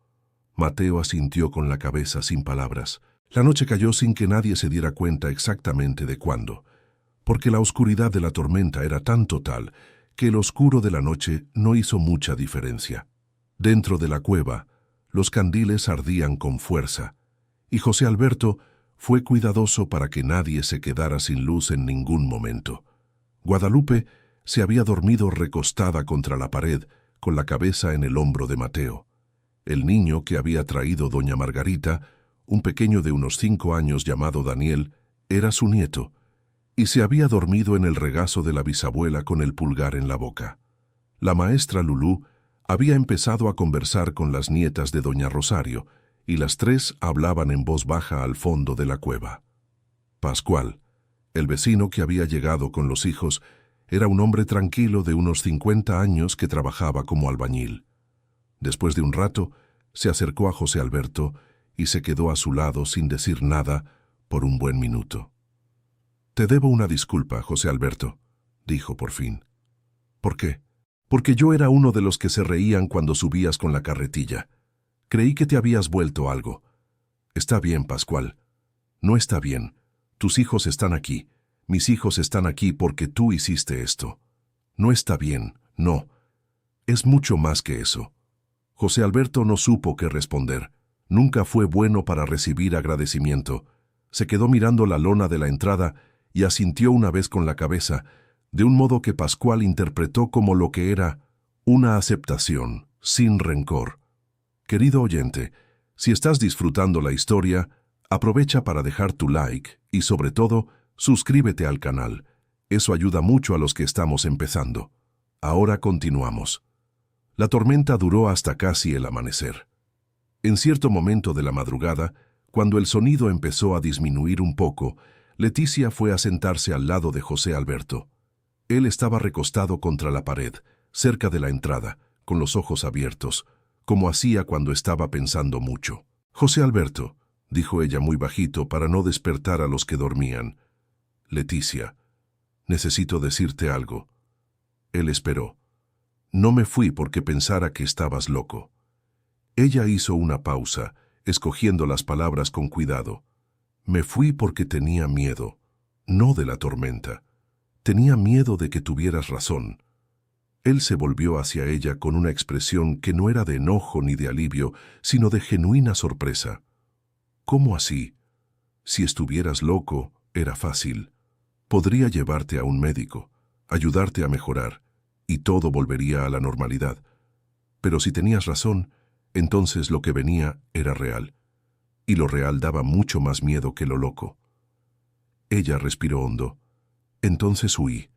Mateo asintió con la cabeza sin palabras. La noche cayó sin que nadie se diera cuenta exactamente de cuándo, porque la oscuridad de la tormenta era tan total que el oscuro de la noche no hizo mucha diferencia. Dentro de la cueva, los candiles ardían con fuerza, y José Alberto fue cuidadoso para que nadie se quedara sin luz en ningún momento. Guadalupe se había dormido recostada contra la pared, con la cabeza en el hombro de Mateo. El niño que había traído doña Margarita, un pequeño de unos 5 años llamado Daniel, era su nieto, y se había dormido en el regazo de la bisabuela con el pulgar en la boca. La maestra Lulú había empezado a conversar con las nietas de doña Rosario, y las 3 hablaban en voz baja al fondo de la cueva. Pascual, el vecino que había llegado con los hijos, era un hombre tranquilo de unos 50 años que trabajaba como albañil. Después de un rato, se acercó a José Alberto y se quedó a su lado sin decir nada por un buen minuto. «Te debo una disculpa, José Alberto», dijo por fin. «¿Por qué?» «Porque yo era uno de los que se reían cuando subías con la carretilla. Creí que te habías vuelto algo». «Está bien, Pascual». «No está bien. Tus hijos están aquí. Mis hijos están aquí porque tú hiciste esto». «No está bien, no. Es mucho más que eso». José Alberto no supo qué responder. Nunca fue bueno para recibir agradecimiento. Se quedó mirando la lona de la entrada y asintió una vez con la cabeza, de un modo que Pascual interpretó como lo que era una aceptación, sin rencor. Querido oyente, si estás disfrutando la historia, aprovecha para dejar tu like y, sobre todo, suscríbete al canal. Eso ayuda mucho a los que estamos empezando. Ahora continuamos. La tormenta duró hasta casi el amanecer. En cierto momento de la madrugada, cuando el sonido empezó a disminuir un poco, Leticia fue a sentarse al lado de José Alberto. Él estaba recostado contra la pared, cerca de la entrada, con los ojos abiertos, como hacía cuando estaba pensando mucho. «José Alberto», dijo ella muy bajito para no despertar a los que dormían. «Leticia, necesito decirte algo». Él esperó. «No me fui porque pensara que estabas loco». Ella hizo una pausa escogiendo las palabras con cuidado. Me fui porque tenía miedo, no de la tormenta. Tenía miedo de que tuvieras razón. Él se volvió hacia ella con una expresión que no era de enojo ni de alivio, sino de genuina sorpresa. ¿Cómo así? Si estuvieras loco, era fácil. Podría llevarte a un médico, ayudarte a mejorar, y todo volvería a la normalidad. Pero si tenías razón, entonces lo que venía era real. Y lo real daba mucho más miedo que lo loco. Ella respiró hondo. Entonces huí.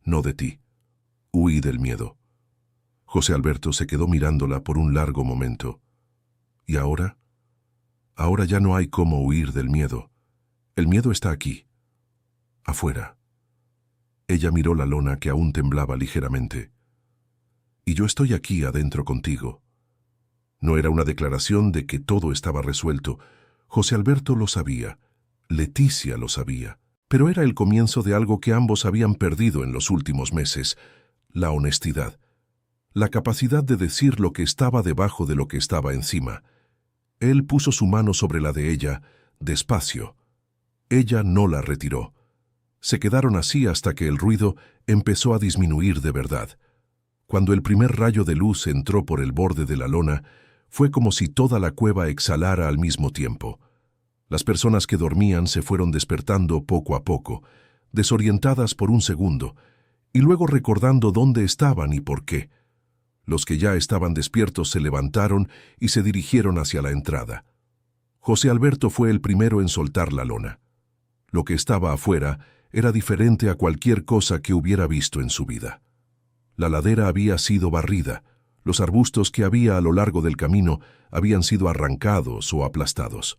No de ti. Huí del miedo. José Alberto se quedó mirándola por un largo momento. ¿Y ahora? Ahora ya no hay cómo huir del miedo. El miedo está aquí. Afuera. Ella miró la lona que aún temblaba ligeramente. Y yo estoy aquí adentro contigo. No era una declaración de que todo estaba resuelto. José Alberto lo sabía. Leticia lo sabía. Pero era el comienzo de algo que ambos habían perdido en los últimos meses: la honestidad. La capacidad de decir lo que estaba debajo de lo que estaba encima. Él puso su mano sobre la de ella, despacio. Ella no la retiró. Se quedaron así hasta que el ruido empezó a disminuir de verdad. Cuando el primer rayo de luz entró por el borde de la lona, fue como si toda la cueva exhalara al mismo tiempo. Las personas que dormían se fueron despertando poco a poco, desorientadas por un segundo, y luego recordando dónde estaban y por qué. Los que ya estaban despiertos se levantaron y se dirigieron hacia la entrada. José Alberto fue el primero en soltar la lona. Lo que estaba afuera era diferente a cualquier cosa que hubiera visto en su vida. La ladera había sido barrida. Los arbustos que había a lo largo del camino habían sido arrancados o aplastados.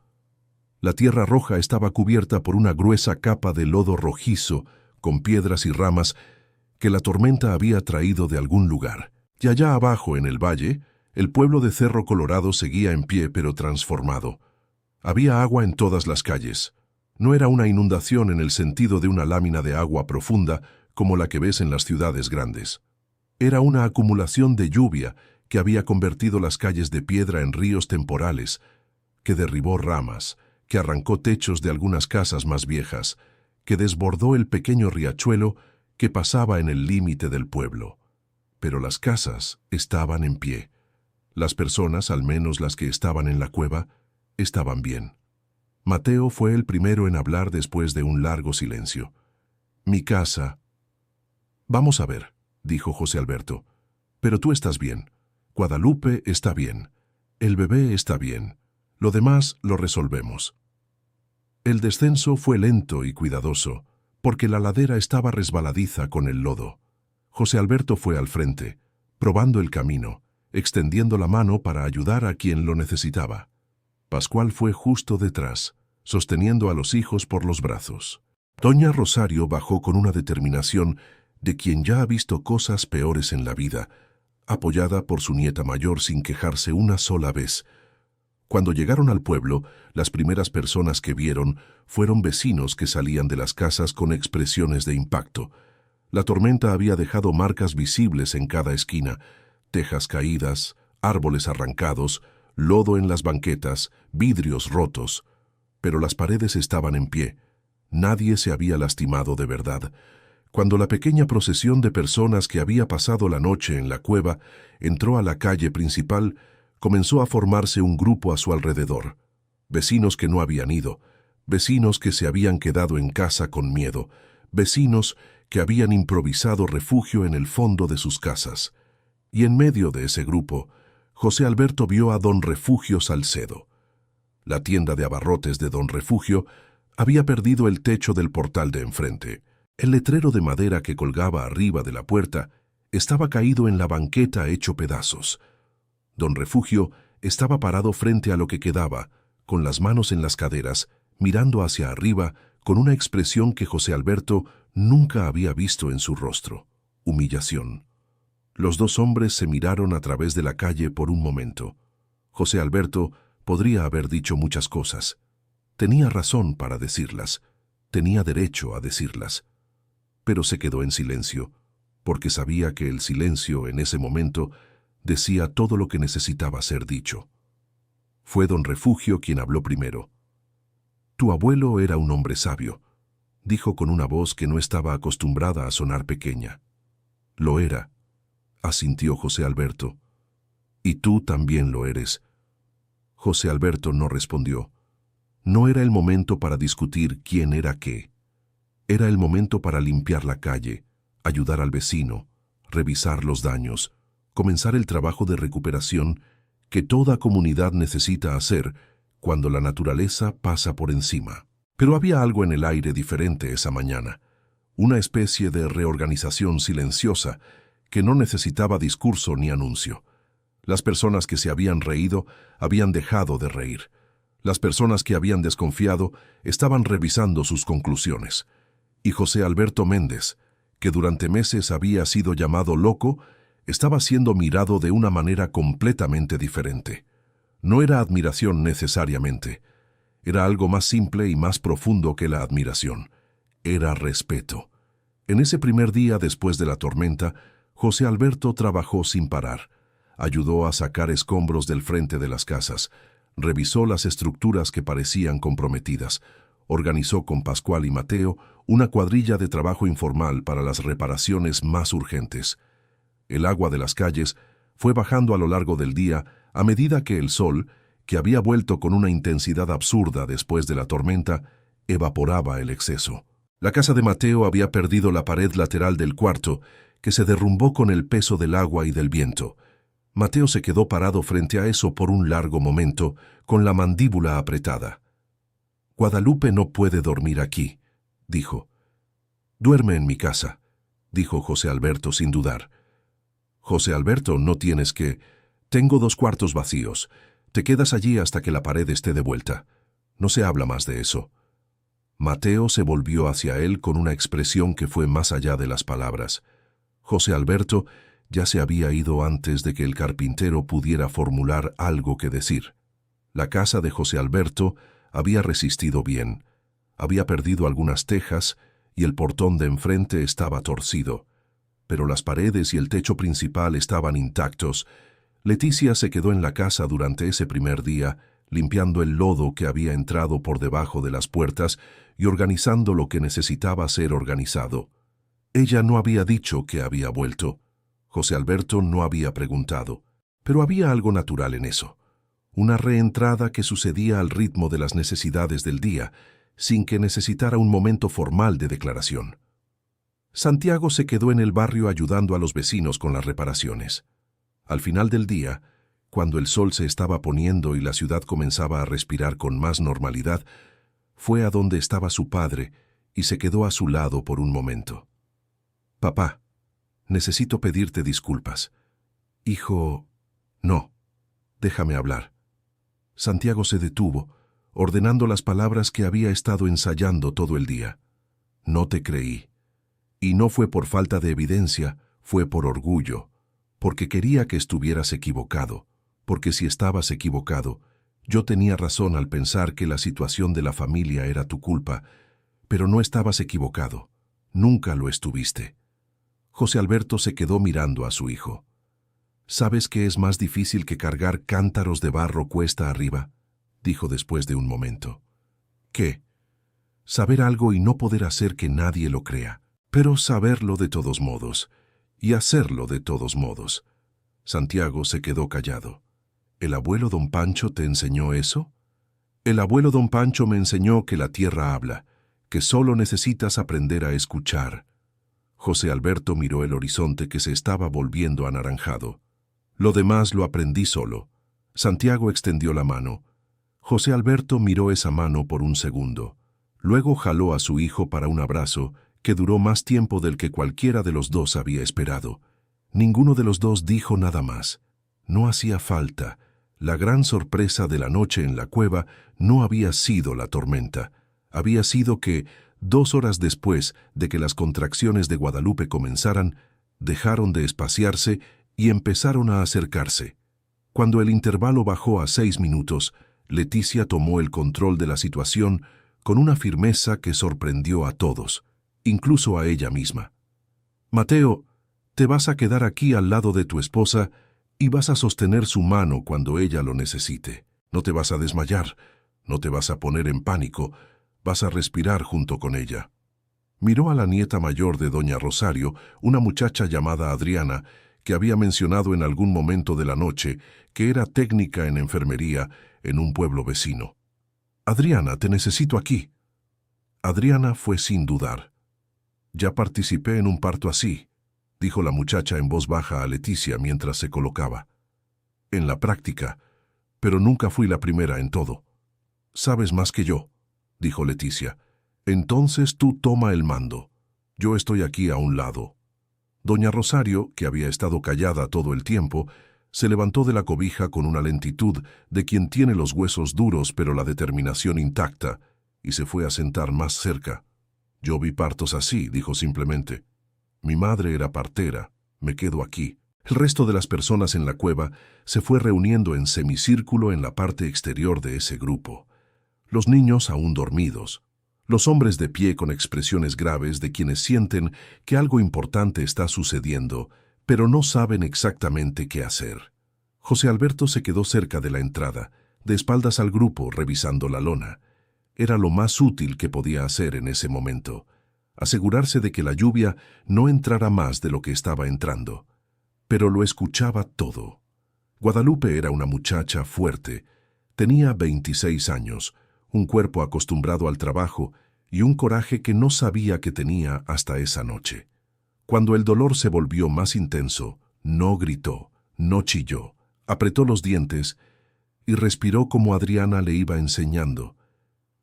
La tierra roja estaba cubierta por una gruesa capa de lodo rojizo, con piedras y ramas que la tormenta había traído de algún lugar. Y allá abajo, en el valle, el pueblo de Cerro Colorado seguía en pie pero transformado. Había agua en todas las calles. No era una inundación en el sentido de una lámina de agua profunda como la que ves en las ciudades grandes. Era una acumulación de lluvia que había convertido las calles de piedra en ríos temporales, que derribó ramas, que arrancó techos de algunas casas más viejas, que desbordó el pequeño riachuelo que pasaba en el límite del pueblo. Pero las casas estaban en pie. Las personas, al menos las que estaban en la cueva, estaban bien. Mateo fue el primero en hablar después de un largo silencio. Mi casa. Vamos a ver, dijo José Alberto. Pero tú estás bien. Guadalupe está bien. El bebé está bien. Lo demás lo resolvemos. El descenso fue lento y cuidadoso, porque la ladera estaba resbaladiza con el lodo. José Alberto fue al frente, probando el camino, extendiendo la mano para ayudar a quien lo necesitaba. Pascual fue justo detrás, sosteniendo a los hijos por los brazos. Doña Rosario bajó con una determinación de quien ya ha visto cosas peores en la vida, apoyada por su nieta mayor sin quejarse una sola vez. Cuando llegaron al pueblo, las primeras personas que vieron fueron vecinos que salían de las casas con expresiones de impacto. La tormenta había dejado marcas visibles en cada esquina: tejas caídas, árboles arrancados, lodo en las banquetas, vidrios rotos. Pero las paredes estaban en pie. Nadie se había lastimado de verdad. Cuando la pequeña procesión de personas que había pasado la noche en la cueva entró a la calle principal, comenzó a formarse un grupo a su alrededor. Vecinos que no habían ido, vecinos que se habían quedado en casa con miedo, vecinos que habían improvisado refugio en el fondo de sus casas. Y en medio de ese grupo, José Alberto vio a don Refugio Salcedo. La tienda de abarrotes de don Refugio había perdido el techo del portal de enfrente. El letrero de madera que colgaba arriba de la puerta estaba caído en la banqueta hecho pedazos. Don Refugio estaba parado frente a lo que quedaba, con las manos en las caderas, mirando hacia arriba con una expresión que José Alberto nunca había visto en su rostro: humillación. Los dos hombres se miraron a través de la calle por un momento. José Alberto podría haber dicho muchas cosas. Tenía razón para decirlas, tenía derecho a decirlas. Pero se quedó en silencio, porque sabía que el silencio en ese momento decía todo lo que necesitaba ser dicho. Fue don Refugio quien habló primero. «Tu abuelo era un hombre sabio», dijo con una voz que no estaba acostumbrada a sonar pequeña. «Lo era», asintió José Alberto. «Y tú también lo eres». José Alberto no respondió. No era el momento para discutir quién era qué. Era el momento para limpiar la calle, ayudar al vecino, revisar los daños, comenzar el trabajo de recuperación que toda comunidad necesita hacer cuando la naturaleza pasa por encima. Pero había algo en el aire diferente esa mañana, una especie de reorganización silenciosa que no necesitaba discurso ni anuncio. Las personas que se habían reído habían dejado de reír. Las personas que habían desconfiado estaban revisando sus conclusiones. Y José Alberto Méndez, que durante meses había sido llamado loco, estaba siendo mirado de una manera completamente diferente. No era admiración necesariamente. Era algo más simple y más profundo que la admiración. Era respeto. En ese primer día después de la tormenta, José Alberto trabajó sin parar. Ayudó a sacar escombros del frente de las casas, revisó las estructuras que parecían comprometidas, organizó con Pascual y Mateo una cuadrilla de trabajo informal para las reparaciones más urgentes. El agua de las calles fue bajando a lo largo del día a medida que el sol, que había vuelto con una intensidad absurda después de la tormenta, evaporaba el exceso. La casa de Mateo había perdido la pared lateral del cuarto, que se derrumbó con el peso del agua y del viento. Mateo se quedó parado frente a eso por un largo momento, con la mandíbula apretada. «Guadalupe no puede dormir aquí», dijo. «Duerme en mi casa», dijo José Alberto sin dudar. «José Alberto, no tienes que... Tengo 2 cuartos vacíos. Te quedas allí hasta que la pared esté de vuelta. No se habla más de eso». Mateo se volvió hacia él con una expresión que fue más allá de las palabras. José Alberto ya se había ido antes de que el carpintero pudiera formular algo que decir. La casa de José Alberto había resistido bien. Había perdido algunas tejas y el portón de enfrente estaba torcido. Pero las paredes y el techo principal estaban intactos. Leticia se quedó en la casa durante ese primer día, limpiando el lodo que había entrado por debajo de las puertas y organizando lo que necesitaba ser organizado. Ella no había dicho que había vuelto. José Alberto no había preguntado, pero había algo natural en eso. Una reentrada que sucedía al ritmo de las necesidades del día, sin que necesitara un momento formal de declaración. Santiago se quedó en el barrio ayudando a los vecinos con las reparaciones. Al final del día, cuando el sol se estaba poniendo y la ciudad comenzaba a respirar con más normalidad, fue a donde estaba su padre y se quedó a su lado por un momento. «Papá, necesito pedirte disculpas». «Hijo, no, déjame hablar». Santiago se detuvo, ordenando las palabras que había estado ensayando todo el día. «No te creí. Y no fue por falta de evidencia, fue por orgullo, porque quería que estuvieras equivocado, porque si estabas equivocado, yo tenía razón al pensar que la situación de la familia era tu culpa, pero no estabas equivocado, nunca lo estuviste». José Alberto se quedó mirando a su hijo. «¿Sabes qué es más difícil que cargar cántaros de barro cuesta arriba?», dijo después de un momento. «¿Qué?». «Saber algo y no poder hacer que nadie lo crea, pero saberlo de todos modos, y hacerlo de todos modos». Santiago se quedó callado. «¿El abuelo don Pancho te enseñó eso?». «El abuelo don Pancho me enseñó que la tierra habla, que solo necesitas aprender a escuchar». José Alberto miró el horizonte que se estaba volviendo anaranjado. «Lo demás lo aprendí solo». Santiago extendió la mano. José Alberto miró esa mano por un segundo. Luego jaló a su hijo para un abrazo que duró más tiempo del que cualquiera de los dos había esperado. Ninguno de los dos dijo nada más. No hacía falta. La gran sorpresa de la noche en la cueva no había sido la tormenta. Había sido que, 2 horas después de que las contracciones de Guadalupe comenzaran, dejaron de espaciarse y empezaron a acercarse. Cuando el intervalo bajó a 6 minutos, Leticia tomó el control de la situación con una firmeza que sorprendió a todos, incluso a ella misma. «Mateo, te vas a quedar aquí al lado de tu esposa y vas a sostener su mano cuando ella lo necesite». No te vas a desmayar, no te vas a poner en pánico, vas a respirar junto con ella. Miró a la nieta mayor de doña Rosario, una muchacha llamada Adriana, que había mencionado en algún momento de la noche que era técnica en enfermería en un pueblo vecino. «Adriana, te necesito aquí». Adriana fue sin dudar. «Ya participé en un parto así», dijo la muchacha en voz baja a Leticia mientras se colocaba. «En la práctica, pero nunca fui la primera en todo». «Sabes más que yo», dijo Leticia. «Entonces tú toma el mando. Yo estoy aquí a un lado». Doña Rosario, que había estado callada todo el tiempo, se levantó de la cobija con una lentitud de quien tiene los huesos duros pero la determinación intacta, y se fue a sentar más cerca. «Yo vi partos así», dijo simplemente. «Mi madre era partera, me quedo aquí». El resto de las personas en la cueva se fue reuniendo en semicírculo en la parte exterior de ese grupo. Los niños aún dormidos. Los hombres de pie con expresiones graves de quienes sienten que algo importante está sucediendo, pero no saben exactamente qué hacer. José Alberto se quedó cerca de la entrada, de espaldas al grupo, revisando la lona. Era lo más útil que podía hacer en ese momento. Asegurarse de que la lluvia no entrara más de lo que estaba entrando. Pero lo escuchaba todo. Guadalupe era una muchacha fuerte. Tenía 26 años, un cuerpo acostumbrado al trabajo y un coraje que no sabía que tenía hasta esa noche. Cuando el dolor se volvió más intenso, no gritó, no chilló, apretó los dientes y respiró como Adriana le iba enseñando.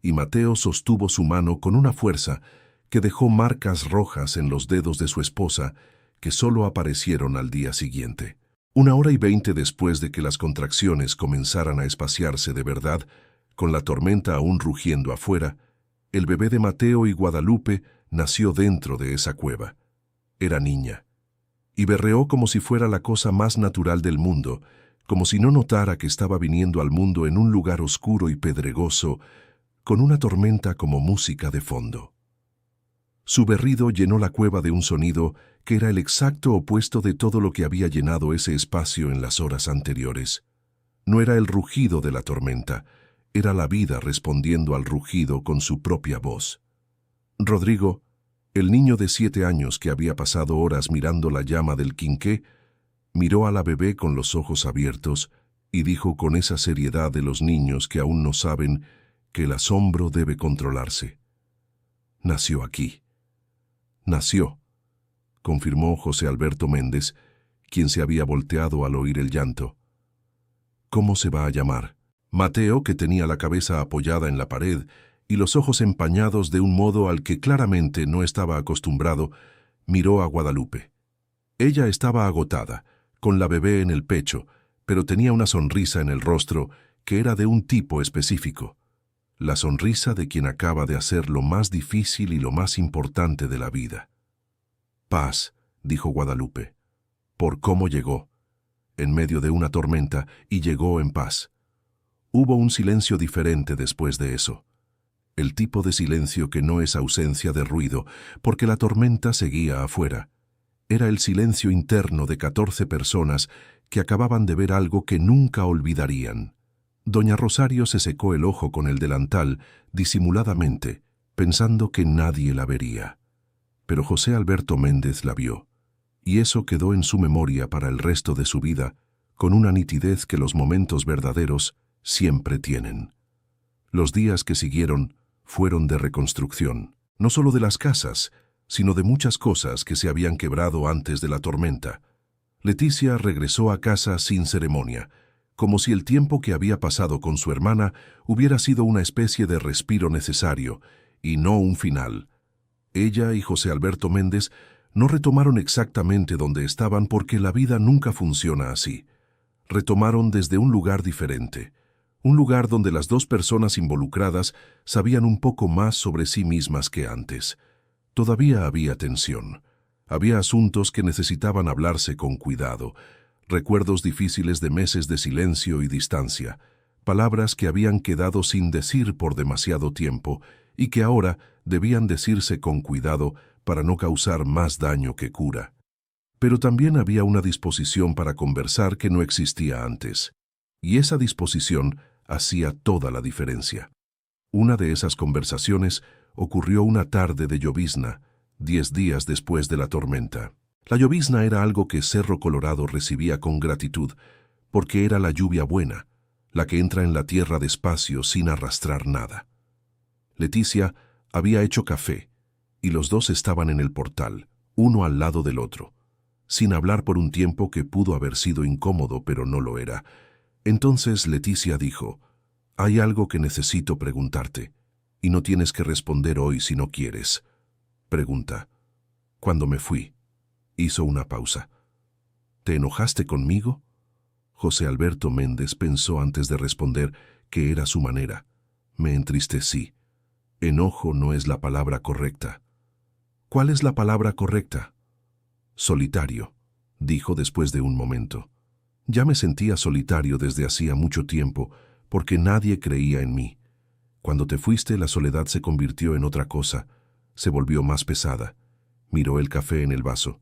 Y Mateo sostuvo su mano con una fuerza que dejó marcas rojas en los dedos de su esposa, que solo aparecieron al día siguiente. 1 hora y 20 después de que las contracciones comenzaran a espaciarse de verdad, con la tormenta aún rugiendo afuera, el bebé de Mateo y Guadalupe nació dentro de esa cueva. Era niña. Y berreó como si fuera la cosa más natural del mundo, como si no notara que estaba viniendo al mundo en un lugar oscuro y pedregoso, con una tormenta como música de fondo. Su berrido llenó la cueva de un sonido que era el exacto opuesto de todo lo que había llenado ese espacio en las horas anteriores. No era el rugido de la tormenta, era la vida respondiendo al rugido con su propia voz. Rodrigo, el niño de 7 años que había pasado horas mirando la llama del quinqué, miró a la bebé con los ojos abiertos y dijo con esa seriedad de los niños que aún no saben que el asombro debe controlarse: «Nació aquí». «Nació», confirmó José Alberto Méndez, quien se había volteado al oír el llanto. «¿Cómo se va a llamar?» Mateo, que tenía la cabeza apoyada en la pared y los ojos empañados de un modo al que claramente no estaba acostumbrado, miró a Guadalupe. Ella estaba agotada, con la bebé en el pecho, pero tenía una sonrisa en el rostro que era de un tipo específico. La sonrisa de quien acaba de hacer lo más difícil y lo más importante de la vida. «Paz», dijo Guadalupe, por cómo llegó, en medio de una tormenta, y llegó en paz. Hubo un silencio diferente después de eso. El tipo de silencio que no es ausencia de ruido, porque la tormenta seguía afuera. Era el silencio interno de 14 personas que acababan de ver algo que nunca olvidarían. Doña Rosario se secó el ojo con el delantal, disimuladamente, pensando que nadie la vería. Pero José Alberto Méndez la vio, y eso quedó en su memoria para el resto de su vida, con una nitidez que los momentos verdaderos siempre tienen. Los días que siguieron fueron de reconstrucción, no solo de las casas, sino de muchas cosas que se habían quebrado antes de la tormenta. Leticia regresó a casa sin ceremonia, como si el tiempo que había pasado con su hermana hubiera sido una especie de respiro necesario, y no un final. Ella y José Alberto Méndez no retomaron exactamente donde estaban porque la vida nunca funciona así. Retomaron desde un lugar diferente, un lugar donde las dos personas involucradas sabían un poco más sobre sí mismas que antes. Todavía había tensión. Había asuntos que necesitaban hablarse con cuidado, recuerdos difíciles de meses de silencio y distancia, palabras que habían quedado sin decir por demasiado tiempo y que ahora debían decirse con cuidado para no causar más daño que cura. Pero también había una disposición para conversar que no existía antes, y esa disposición hacía toda la diferencia. Una de esas conversaciones ocurrió una tarde de llovizna, 10 días después de la tormenta. La llovizna era algo que Cerro Colorado recibía con gratitud, porque era la lluvia buena, la que entra en la tierra despacio sin arrastrar nada. Leticia había hecho café, y los dos estaban en el portal, uno al lado del otro, sin hablar por un tiempo que pudo haber sido incómodo, pero no lo era. Entonces Leticia dijo: «Hay algo que necesito preguntarte, y no tienes que responder hoy si no quieres». «Pregunta». «Cuando me fui». Hizo una pausa. «¿Te enojaste conmigo?» José Alberto Méndez pensó antes de responder que era su manera. «Me entristecí». «Enojo no es la palabra correcta». «¿Cuál es la palabra correcta?» «Solitario», dijo después de un momento. «Ya me sentía solitario desde hacía mucho tiempo, porque nadie creía en mí. Cuando te fuiste, la soledad se convirtió en otra cosa, se volvió más pesada». Miró el café en el vaso.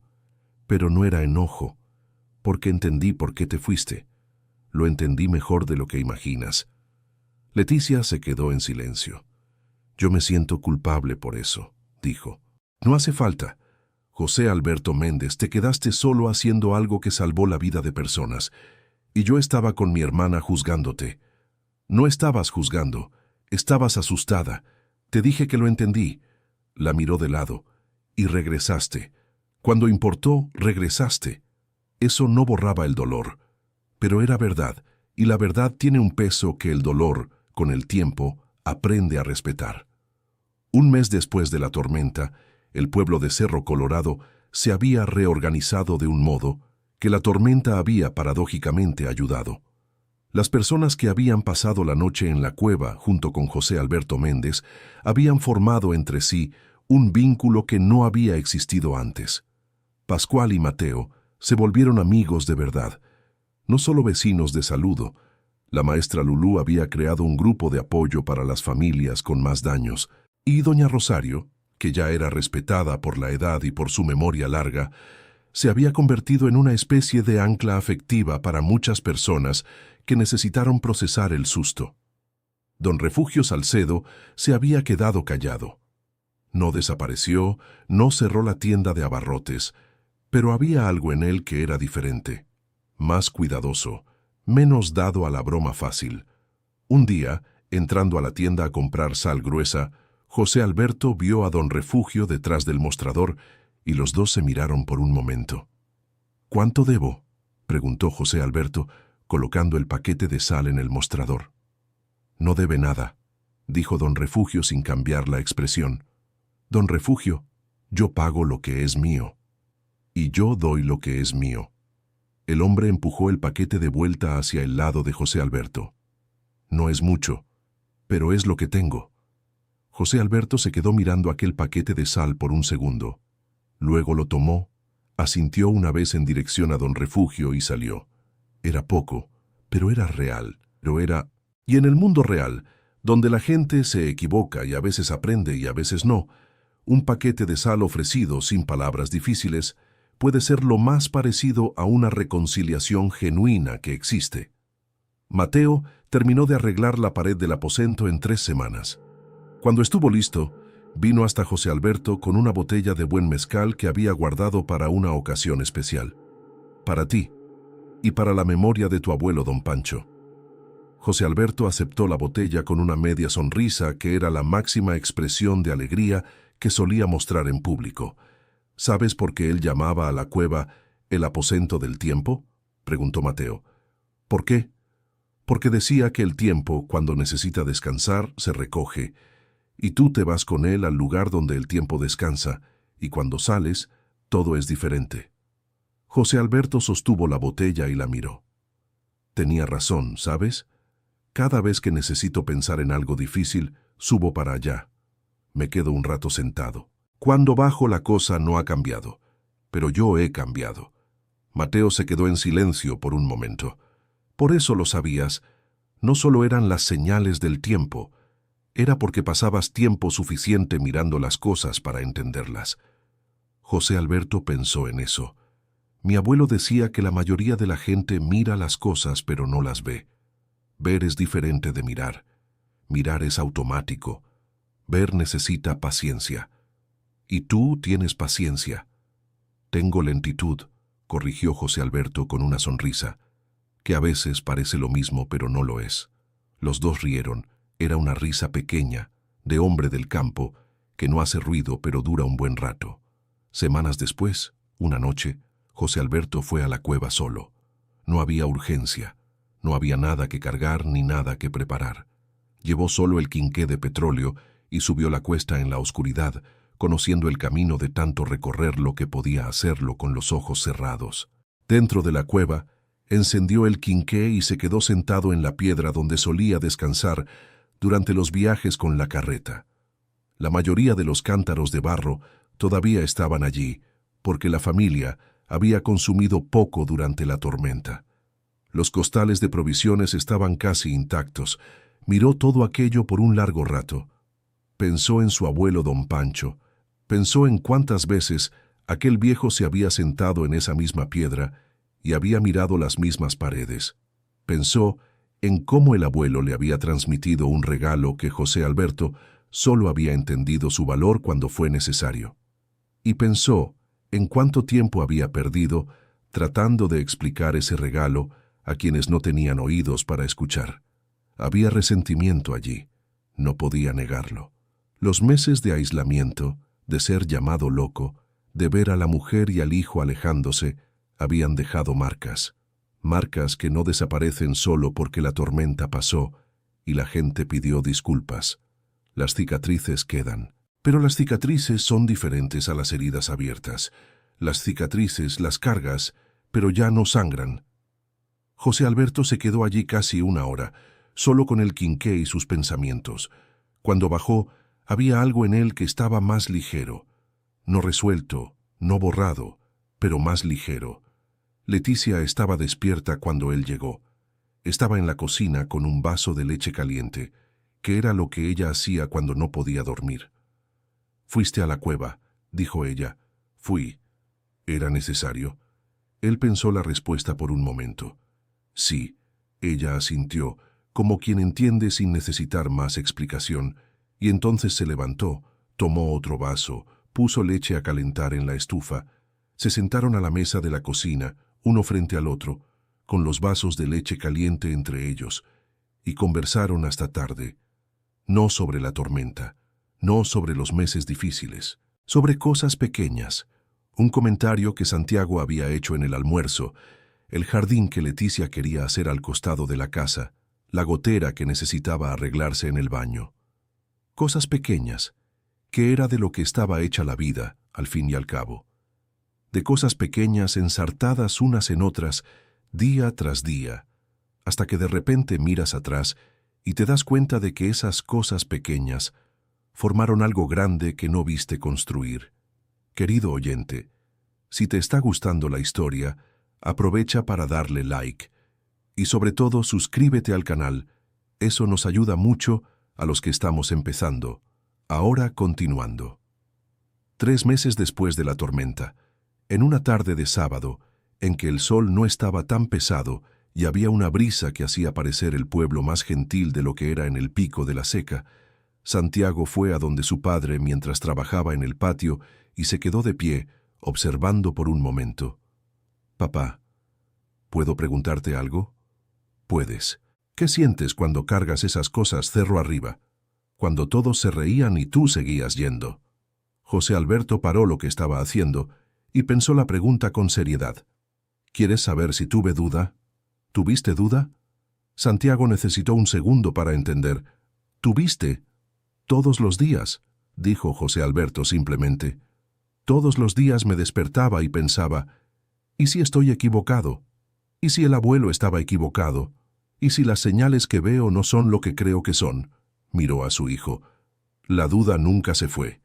«Pero no era enojo, porque entendí por qué te fuiste. Lo entendí mejor de lo que imaginas». Leticia se quedó en silencio. «Yo me siento culpable por eso», dijo. «No hace falta. José Alberto Méndez, te quedaste solo haciendo algo que salvó la vida de personas, y yo estaba con mi hermana juzgándote». «No estabas juzgando, estabas asustada. Te dije que lo entendí». La miró de lado. «Y regresaste. Cuando importó, regresaste». Eso no borraba el dolor, pero era verdad, y la verdad tiene un peso que el dolor, con el tiempo, aprende a respetar. Un mes después de la tormenta, el pueblo de Cerro Colorado se había reorganizado de un modo que la tormenta había paradójicamente ayudado. Las personas que habían pasado la noche en la cueva junto con José Alberto Méndez habían formado entre sí un vínculo que no había existido antes. Pascual y Mateo se volvieron amigos de verdad, no solo vecinos de saludo. La maestra Lulú había creado un grupo de apoyo para las familias con más daños, y doña Rosario, que ya era respetada por la edad y por su memoria larga, se había convertido en una especie de ancla afectiva para muchas personas que necesitaron procesar el susto. Don Refugio Salcedo se había quedado callado. No desapareció, no cerró la tienda de abarrotes, pero había algo en él que era diferente, más cuidadoso, menos dado a la broma fácil. Un día, entrando a la tienda a comprar sal gruesa, José Alberto vio a don Refugio detrás del mostrador y los dos se miraron por un momento. «¿Cuánto debo?», preguntó José Alberto, colocando el paquete de sal en el mostrador. «No debe nada», dijo don Refugio sin cambiar la expresión. «Don Refugio, yo pago lo que es mío. Y yo doy lo que es mío». El hombre empujó el paquete de vuelta hacia el lado de José Alberto. «No es mucho, pero es lo que tengo». José Alberto se quedó mirando aquel paquete de sal por un segundo. Luego lo tomó, asintió una vez en dirección a don Refugio y salió. Era poco, pero era real, Y en el mundo real, donde la gente se equivoca y a veces aprende y a veces no, un paquete de sal ofrecido sin palabras difíciles puede ser lo más parecido a una reconciliación genuina que existe. Mateo terminó de arreglar la pared del aposento en 3 semanas. Cuando estuvo listo, vino hasta José Alberto con una botella de buen mezcal que había guardado para una ocasión especial. «Para ti, y para la memoria de tu abuelo don Pancho». José Alberto aceptó la botella con una media sonrisa que era la máxima expresión de alegría que solía mostrar en público. «¿Sabes por qué él llamaba a la cueva el aposento del tiempo?», preguntó Mateo. «¿Por qué?». «Porque decía que el tiempo, cuando necesita descansar, se recoge, y tú te vas con él al lugar donde el tiempo descansa, y cuando sales, todo es diferente». José Alberto sostuvo la botella y la miró. «Tenía razón, ¿sabes? Cada vez que necesito pensar en algo difícil, subo para allá. Me quedo un rato sentado. Cuando bajo la cosa no ha cambiado, pero yo he cambiado». Mateo se quedó en silencio por un momento. «Por eso lo sabías. No solo eran las señales del tiempo, era porque pasabas tiempo suficiente mirando las cosas para entenderlas». José Alberto pensó en eso. «Mi abuelo decía que la mayoría de la gente mira las cosas pero no las ve. Ver es diferente de mirar. Mirar es automático. Ver necesita paciencia. Y tú tienes paciencia. Tengo lentitud, corrigió José Alberto con una sonrisa, que a veces parece lo mismo pero no lo es. Los dos rieron. Era una risa pequeña, de hombre del campo, que no hace ruido pero dura un buen rato. Semanas después, una noche, José Alberto fue a la cueva solo. No había urgencia, no había nada que cargar ni nada que preparar. Llevó solo el quinqué de petróleo y subió la cuesta en la oscuridad, conociendo el camino de tanto recorrerlo que podía hacerlo con los ojos cerrados. Dentro de la cueva, encendió el quinqué y se quedó sentado en la piedra donde solía descansar durante los viajes con la carreta. La mayoría de los cántaros de barro todavía estaban allí, porque la familia había consumido poco durante la tormenta. Los costales de provisiones estaban casi intactos. Miró todo aquello por un largo rato. Pensó en su abuelo don Pancho. Pensó en cuántas veces aquel viejo se había sentado en esa misma piedra y había mirado las mismas paredes. Pensó en cómo el abuelo le había transmitido un regalo que José Alberto solo había entendido su valor cuando fue necesario. Y pensó en cuánto tiempo había perdido tratando de explicar ese regalo a quienes no tenían oídos para escuchar. Había resentimiento allí, no podía negarlo. Los meses de aislamiento, de ser llamado loco, de ver a la mujer y al hijo alejándose, habían dejado marcas. Marcas que no desaparecen solo porque la tormenta pasó y la gente pidió disculpas. Las cicatrices quedan. Pero las cicatrices son diferentes a las heridas abiertas. Las cicatrices las cargas, pero ya no sangran. José Alberto se quedó allí casi una hora, solo con el quinqué y sus pensamientos. Cuando bajó, había algo en él que estaba más ligero. No resuelto, no borrado, pero más ligero. Leticia estaba despierta cuando él llegó. Estaba en la cocina con un vaso de leche caliente, que era lo que ella hacía cuando no podía dormir. «Fuiste a la cueva», dijo ella. «Fui». ¿Era necesario? Él pensó la respuesta por un momento. Sí, ella asintió, como quien entiende sin necesitar más explicación, y entonces se levantó, tomó otro vaso, puso leche a calentar en la estufa. Se sentaron a la mesa de la cocina, uno frente al otro, con los vasos de leche caliente entre ellos, y conversaron hasta tarde. No sobre la tormenta, no sobre los meses difíciles, sobre cosas pequeñas. Un comentario que Santiago había hecho en el almuerzo, el jardín que Leticia quería hacer al costado de la casa, la gotera que necesitaba arreglarse en el baño. Cosas pequeñas, que era de lo que estaba hecha la vida, al fin y al cabo. De cosas pequeñas ensartadas unas en otras, día tras día, hasta que de repente miras atrás y te das cuenta de que esas cosas pequeñas formaron algo grande que no viste construir. Querido oyente, si te está gustando la historia, aprovecha para darle like y sobre todo suscríbete al canal. Eso nos ayuda mucho a los que estamos empezando. Ahora continuando. 3 meses después de la tormenta, en una tarde de sábado, en que el sol no estaba tan pesado y había una brisa que hacía parecer el pueblo más gentil de lo que era en el pico de la seca, Santiago fue a donde su padre mientras trabajaba en el patio y se quedó de pie, observando por un momento. «Papá, ¿puedo preguntarte algo?» «Puedes. ¿Qué sientes cuando cargas esas cosas cerro arriba? Cuando todos se reían y tú seguías yendo». José Alberto paró lo que estaba haciendo y pensó la pregunta con seriedad. «¿Quieres saber si tuve duda?» «¿Tuviste duda?» Santiago necesitó un segundo para entender. «¿Tuviste?» «Todos los días», dijo José Alberto simplemente. «Todos los días me despertaba y pensaba, ¿y si estoy equivocado? ¿Y si el abuelo estaba equivocado? ¿Y si las señales que veo no son lo que creo que son?» Miró a su hijo. La duda nunca se fue.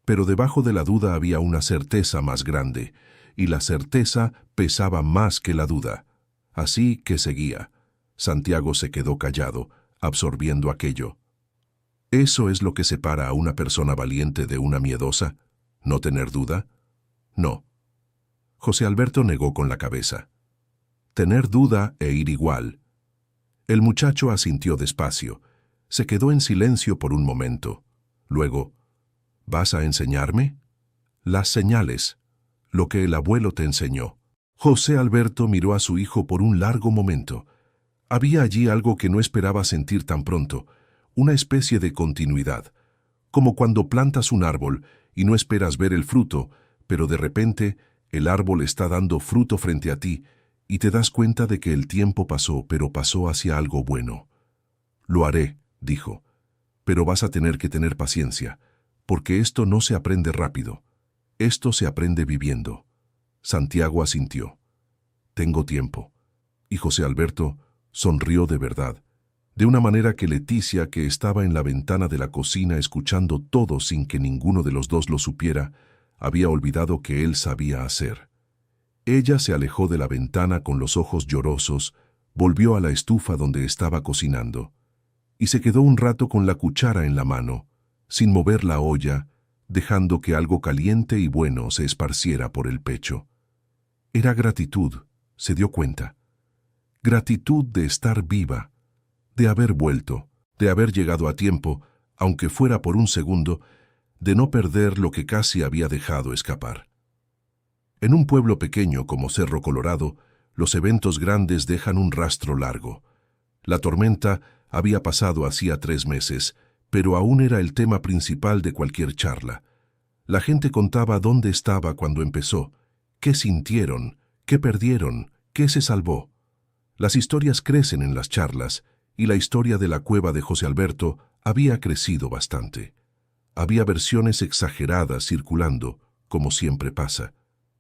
Pero debajo de la duda había una certeza más grande, y la certeza pesaba más que la duda. Así que seguía. Santiago se quedó callado, absorbiendo aquello. ¿Eso es lo que separa a una persona valiente de una miedosa? ¿No tener duda? No. José Alberto negó con la cabeza. Tener duda e ir igual. El muchacho asintió despacio. Se quedó en silencio por un momento. Luego, ¿vas a enseñarme? Las señales, lo que el abuelo te enseñó. José Alberto miró a su hijo por un largo momento. Había allí algo que no esperaba sentir tan pronto, una especie de continuidad, como cuando plantas un árbol y no esperas ver el fruto, pero de repente el árbol está dando fruto frente a ti y te das cuenta de que el tiempo pasó, pero pasó hacia algo bueno. Lo haré, dijo, pero vas a tener que tener paciencia, porque esto no se aprende rápido. Esto se aprende viviendo. Santiago asintió. Tengo tiempo. Y José Alberto sonrió de verdad, de una manera que Leticia, que estaba en la ventana de la cocina escuchando todo sin que ninguno de los dos lo supiera, había olvidado que él sabía hacer. Ella se alejó de la ventana con los ojos llorosos, volvió a la estufa donde estaba cocinando, y se quedó un rato con la cuchara en la mano, sin mover la olla, dejando que algo caliente y bueno se esparciera por el pecho. Era gratitud, se dio cuenta. Gratitud de estar viva, de haber vuelto, de haber llegado a tiempo, aunque fuera por un segundo, de no perder lo que casi había dejado escapar. En un pueblo pequeño como Cerro Colorado, los eventos grandes dejan un rastro largo. La tormenta había pasado hacía 3 meses, pero aún era el tema principal de cualquier charla. La gente contaba dónde estaba cuando empezó, qué sintieron, qué perdieron, qué se salvó. Las historias crecen en las charlas, y la historia de la cueva de José Alberto había crecido bastante. Había versiones exageradas circulando, como siempre pasa.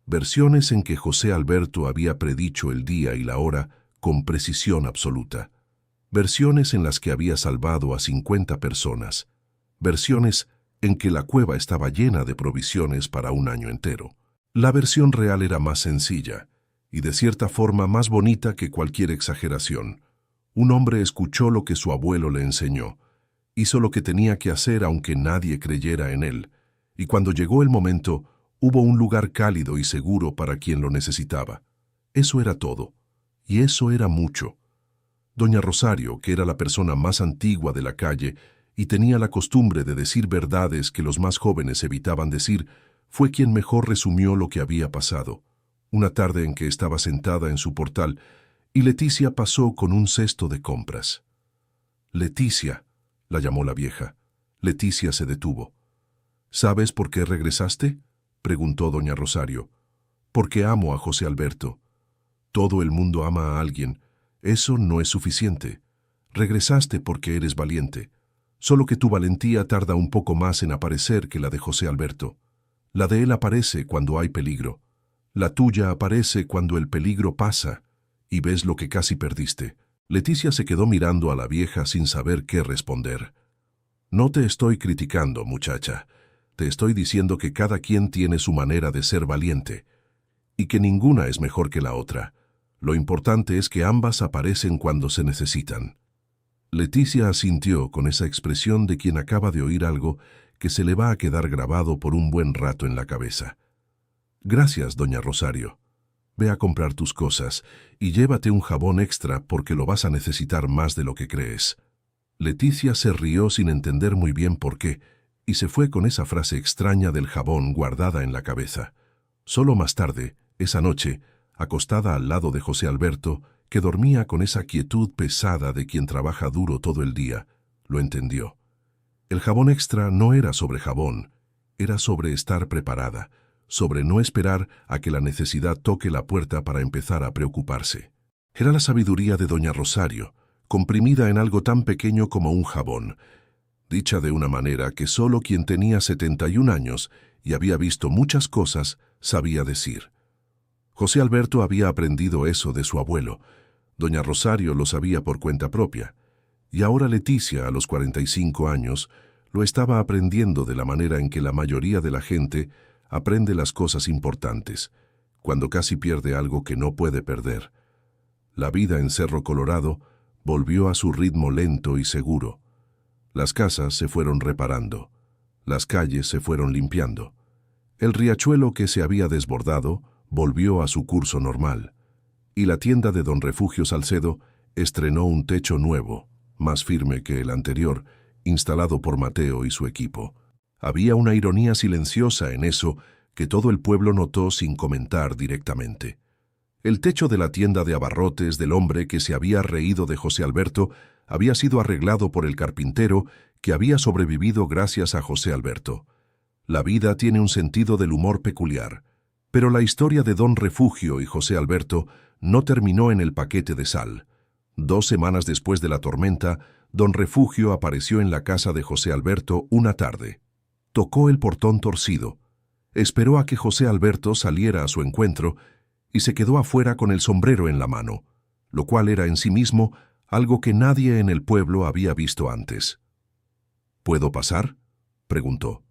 Versiones en que José Alberto había predicho el día y la hora con precisión absoluta. Versiones en las que había salvado a 50 personas. Versiones en que la cueva estaba llena de provisiones para un año entero. La versión real era más sencilla, y de cierta forma más bonita que cualquier exageración. Un hombre escuchó lo que su abuelo le enseñó, hizo lo que tenía que hacer aunque nadie creyera en él, y cuando llegó el momento, hubo un lugar cálido y seguro para quien lo necesitaba. Eso era todo, y eso era mucho. Doña Rosario, que era la persona más antigua de la calle y tenía la costumbre de decir verdades que los más jóvenes evitaban decir, fue quien mejor resumió lo que había pasado. Una tarde en que estaba sentada en su portal, y Leticia pasó con un cesto de compras. «Leticia», la llamó la vieja. Leticia se detuvo. «¿Sabes por qué regresaste?», preguntó doña Rosario. «Porque amo a José Alberto». «Todo el mundo ama a alguien. Eso no es suficiente. Regresaste porque eres valiente. Solo que tu valentía tarda un poco más en aparecer que la de José Alberto. La de él aparece cuando hay peligro. La tuya aparece cuando el peligro pasa y ves lo que casi perdiste». Leticia se quedó mirando a la vieja sin saber qué responder. «No te estoy criticando, muchacha. Te estoy diciendo que cada quien tiene su manera de ser valiente y que ninguna es mejor que la otra. Lo importante es que ambas aparecen cuando se necesitan». Leticia asintió con esa expresión de quien acaba de oír algo que se le va a quedar grabado por un buen rato en la cabeza. «Gracias, doña Rosario. Ve a comprar tus cosas y llévate un jabón extra porque lo vas a necesitar más de lo que crees». Leticia se rió sin entender muy bien por qué y se fue con esa frase extraña del jabón guardada en la cabeza. Solo más tarde, esa noche, acostada al lado de José Alberto, que dormía con esa quietud pesada de quien trabaja duro todo el día, lo entendió. El jabón extra no era sobre jabón, era sobre estar preparada, sobre no esperar a que la necesidad toque la puerta para empezar a preocuparse. Era la sabiduría de doña Rosario, comprimida en algo tan pequeño como un jabón, dicha de una manera que solo quien tenía 71 años y había visto muchas cosas sabía decir. José Alberto había aprendido eso de su abuelo, doña Rosario lo sabía por cuenta propia, y ahora Leticia, a los 45 años, lo estaba aprendiendo de la manera en que la mayoría de la gente aprende las cosas importantes, cuando casi pierde algo que no puede perder. La vida en Cerro Colorado volvió a su ritmo lento y seguro. Las casas se fueron reparando, las calles se fueron limpiando. El riachuelo que se había desbordado volvió a su curso normal, y la tienda de don Refugio Salcedo estrenó un techo nuevo, más firme que el anterior, instalado por Mateo y su equipo. Había una ironía silenciosa en eso que todo el pueblo notó sin comentar directamente. El techo de la tienda de abarrotes del hombre que se había reído de José Alberto había sido arreglado por el carpintero que había sobrevivido gracias a José Alberto. La vida tiene un sentido del humor peculiar, pero la historia de Don Refugio y José Alberto no terminó en el paquete de sal. 2 semanas después de la tormenta, Don Refugio apareció en la casa de José Alberto una tarde. Tocó el portón torcido, esperó a que José Alberto saliera a su encuentro y se quedó afuera con el sombrero en la mano, lo cual era en sí mismo algo que nadie en el pueblo había visto antes. ¿Puedo pasar?, preguntó.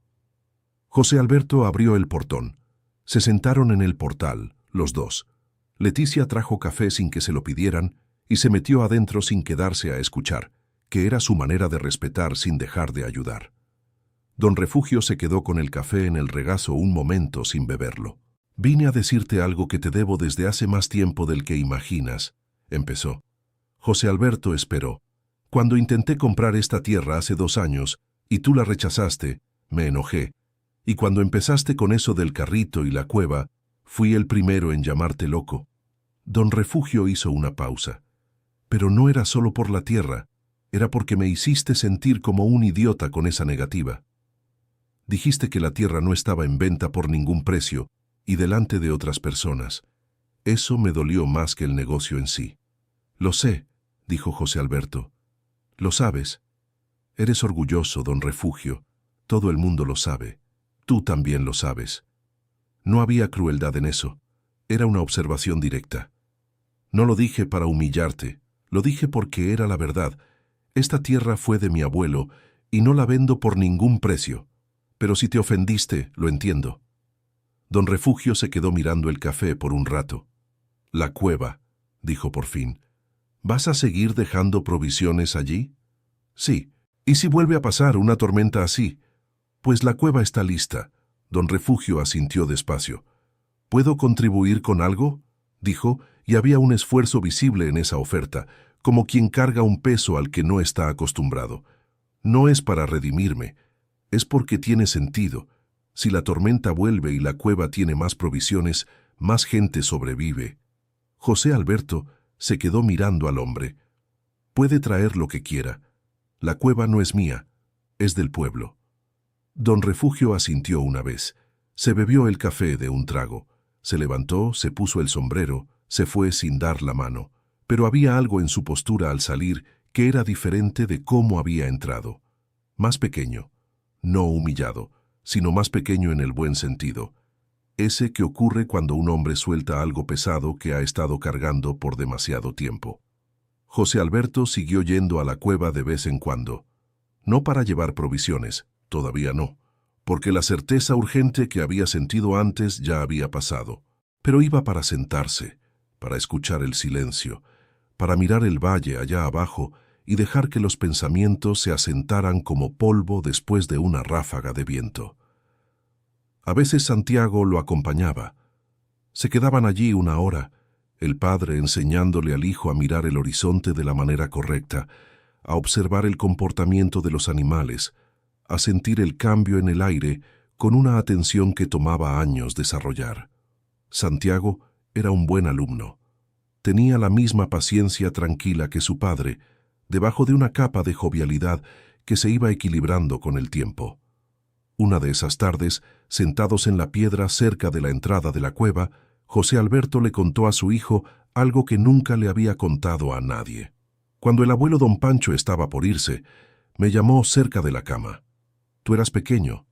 José Alberto abrió el portón. Se sentaron en el portal, los dos. Leticia trajo café sin que se lo pidieran y se metió adentro sin quedarse a escuchar, que era su manera de respetar sin dejar de ayudar. Don Refugio se quedó con el café en el regazo un momento sin beberlo. «Vine a decirte algo que te debo desde hace más tiempo del que imaginas», empezó. José Alberto esperó. «Cuando intenté comprar esta tierra hace 2 años y tú la rechazaste, me enojé. Y cuando empezaste con eso del carrito y la cueva, fui el primero en llamarte loco». Don Refugio hizo una pausa. «Pero no era solo por la tierra, era porque me hiciste sentir como un idiota con esa negativa. Dijiste que la tierra no estaba en venta por ningún precio y delante de otras personas. Eso me dolió más que el negocio en sí». «Lo sé», dijo José Alberto. «Lo sabes. Eres orgulloso, Don Refugio. Todo el mundo lo sabe. Tú también lo sabes. No había crueldad en eso. Era una observación directa. No lo dije para humillarte, lo dije porque era la verdad. Esta tierra fue de mi abuelo y no la vendo por ningún precio. Pero si te ofendiste, lo entiendo». Don Refugio se quedó mirando el café por un rato. «La cueva», dijo por fin. «¿Vas a seguir dejando provisiones allí?» «Sí. ¿Y si vuelve a pasar una tormenta así?» «Pues la cueva está lista». Don Refugio asintió despacio. «¿Puedo contribuir con algo?», dijo, y había un esfuerzo visible en esa oferta, como quien carga un peso al que no está acostumbrado. «No es para redimirme, es porque tiene sentido. Si la tormenta vuelve y la cueva tiene más provisiones, más gente sobrevive». José Alberto se quedó mirando al hombre. «Puede traer lo que quiera. La cueva no es mía, es del pueblo». Don Refugio asintió una vez. Se bebió el café de un trago. Se levantó, se puso el sombrero, se fue sin dar la mano. Pero había algo en su postura al salir que era diferente de cómo había entrado. Más pequeño, no humillado, sino más pequeño en el buen sentido. Ese que ocurre cuando un hombre suelta algo pesado que ha estado cargando por demasiado tiempo. José Alberto siguió yendo a la cueva de vez en cuando. No para llevar provisiones, todavía no, porque la certeza urgente que había sentido antes ya había pasado. Pero iba para sentarse, para escuchar el silencio, para mirar el valle allá abajo y dejar que los pensamientos se asentaran como polvo después de una ráfaga de viento. A veces Santiago lo acompañaba. Se quedaban allí 1 hora, el padre enseñándole al hijo a mirar el horizonte de la manera correcta, a observar el comportamiento de los animales, a sentir el cambio en el aire con una atención que tomaba años desarrollar. Santiago era un buen alumno. Tenía la misma paciencia tranquila que su padre, debajo de una capa de jovialidad que se iba equilibrando con el tiempo. Una de esas tardes, sentados en la piedra cerca de la entrada de la cueva, José Alberto le contó a su hijo algo que nunca le había contado a nadie. Cuando el abuelo don Pancho estaba por irse, me llamó cerca de la cama. «Tú eras pequeño.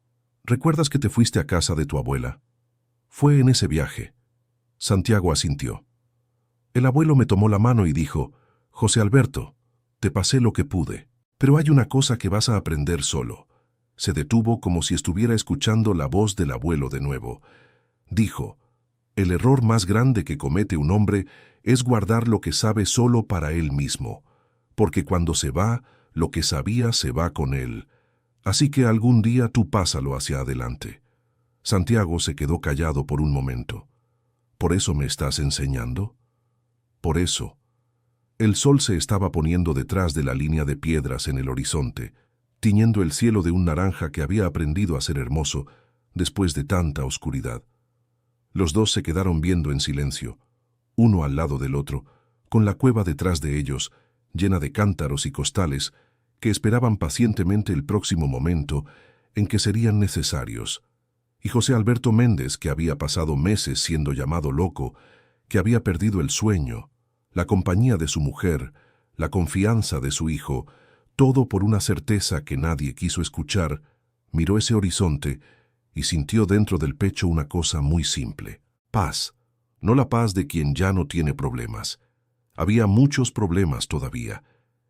¿Recuerdas que te fuiste a casa de tu abuela?» «Fue en ese viaje». Santiago asintió. El abuelo me tomó la mano y dijo: «José Alberto, te pasé lo que pude, pero hay una cosa que vas a aprender solo». Se detuvo como si estuviera escuchando la voz del abuelo de nuevo. Dijo: «El error más grande que comete un hombre es guardar lo que sabe solo para él mismo, porque cuando se va, lo que sabía se va con él. Así que algún día tú pásalo hacia adelante». Santiago se quedó callado por un momento. «¿Por eso me estás enseñando?» «Por eso». El sol se estaba poniendo detrás de la línea de piedras en el horizonte, tiñendo el cielo de un naranja que había aprendido a ser hermoso después de tanta oscuridad. Los dos se quedaron viendo en silencio, uno al lado del otro, con la cueva detrás de ellos, llena de cántaros y costales, que esperaban pacientemente el próximo momento en que serían necesarios. Y José Alberto Méndez, que había pasado meses siendo llamado loco, que había perdido el sueño, la compañía de su mujer, la confianza de su hijo, todo por una certeza que nadie quiso escuchar, miró ese horizonte y sintió dentro del pecho una cosa muy simple: paz, no la paz de quien ya no tiene problemas. Había muchos problemas todavía.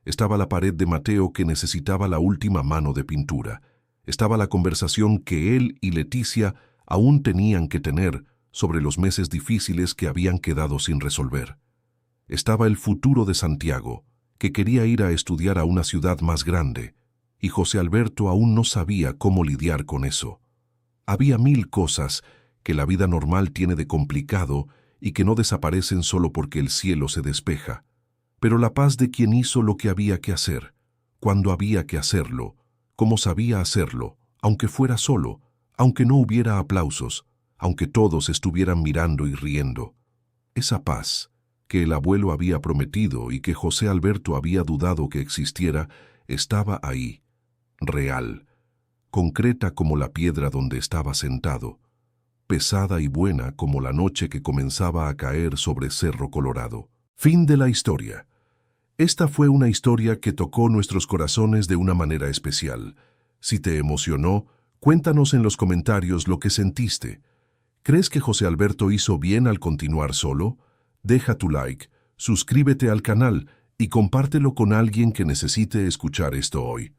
Estaba la pared de Mateo que necesitaba la última mano de pintura. Estaba la conversación que él y Leticia aún tenían que tener sobre los meses difíciles que habían quedado sin resolver. Estaba el futuro de Santiago, que quería ir a estudiar a una ciudad más grande, y José Alberto aún no sabía cómo lidiar con eso. Había 1000 cosas que la vida normal tiene de complicado y que no desaparecen solo porque el cielo se despeja. Pero la paz de quien hizo lo que había que hacer, cuando había que hacerlo, como sabía hacerlo, aunque fuera solo, aunque no hubiera aplausos, aunque todos estuvieran mirando y riendo. Esa paz que el abuelo había prometido y que José Alberto había dudado que existiera, estaba ahí, real, concreta como la piedra donde estaba sentado, pesada y buena como la noche que comenzaba a caer sobre Cerro Colorado. Fin de la historia. Esta fue una historia que tocó nuestros corazones de una manera especial. Si te emocionó, cuéntanos en los comentarios lo que sentiste. ¿Crees que José Alberto hizo bien al continuar solo? Deja tu like, suscríbete al canal y compártelo con alguien que necesite escuchar esto hoy.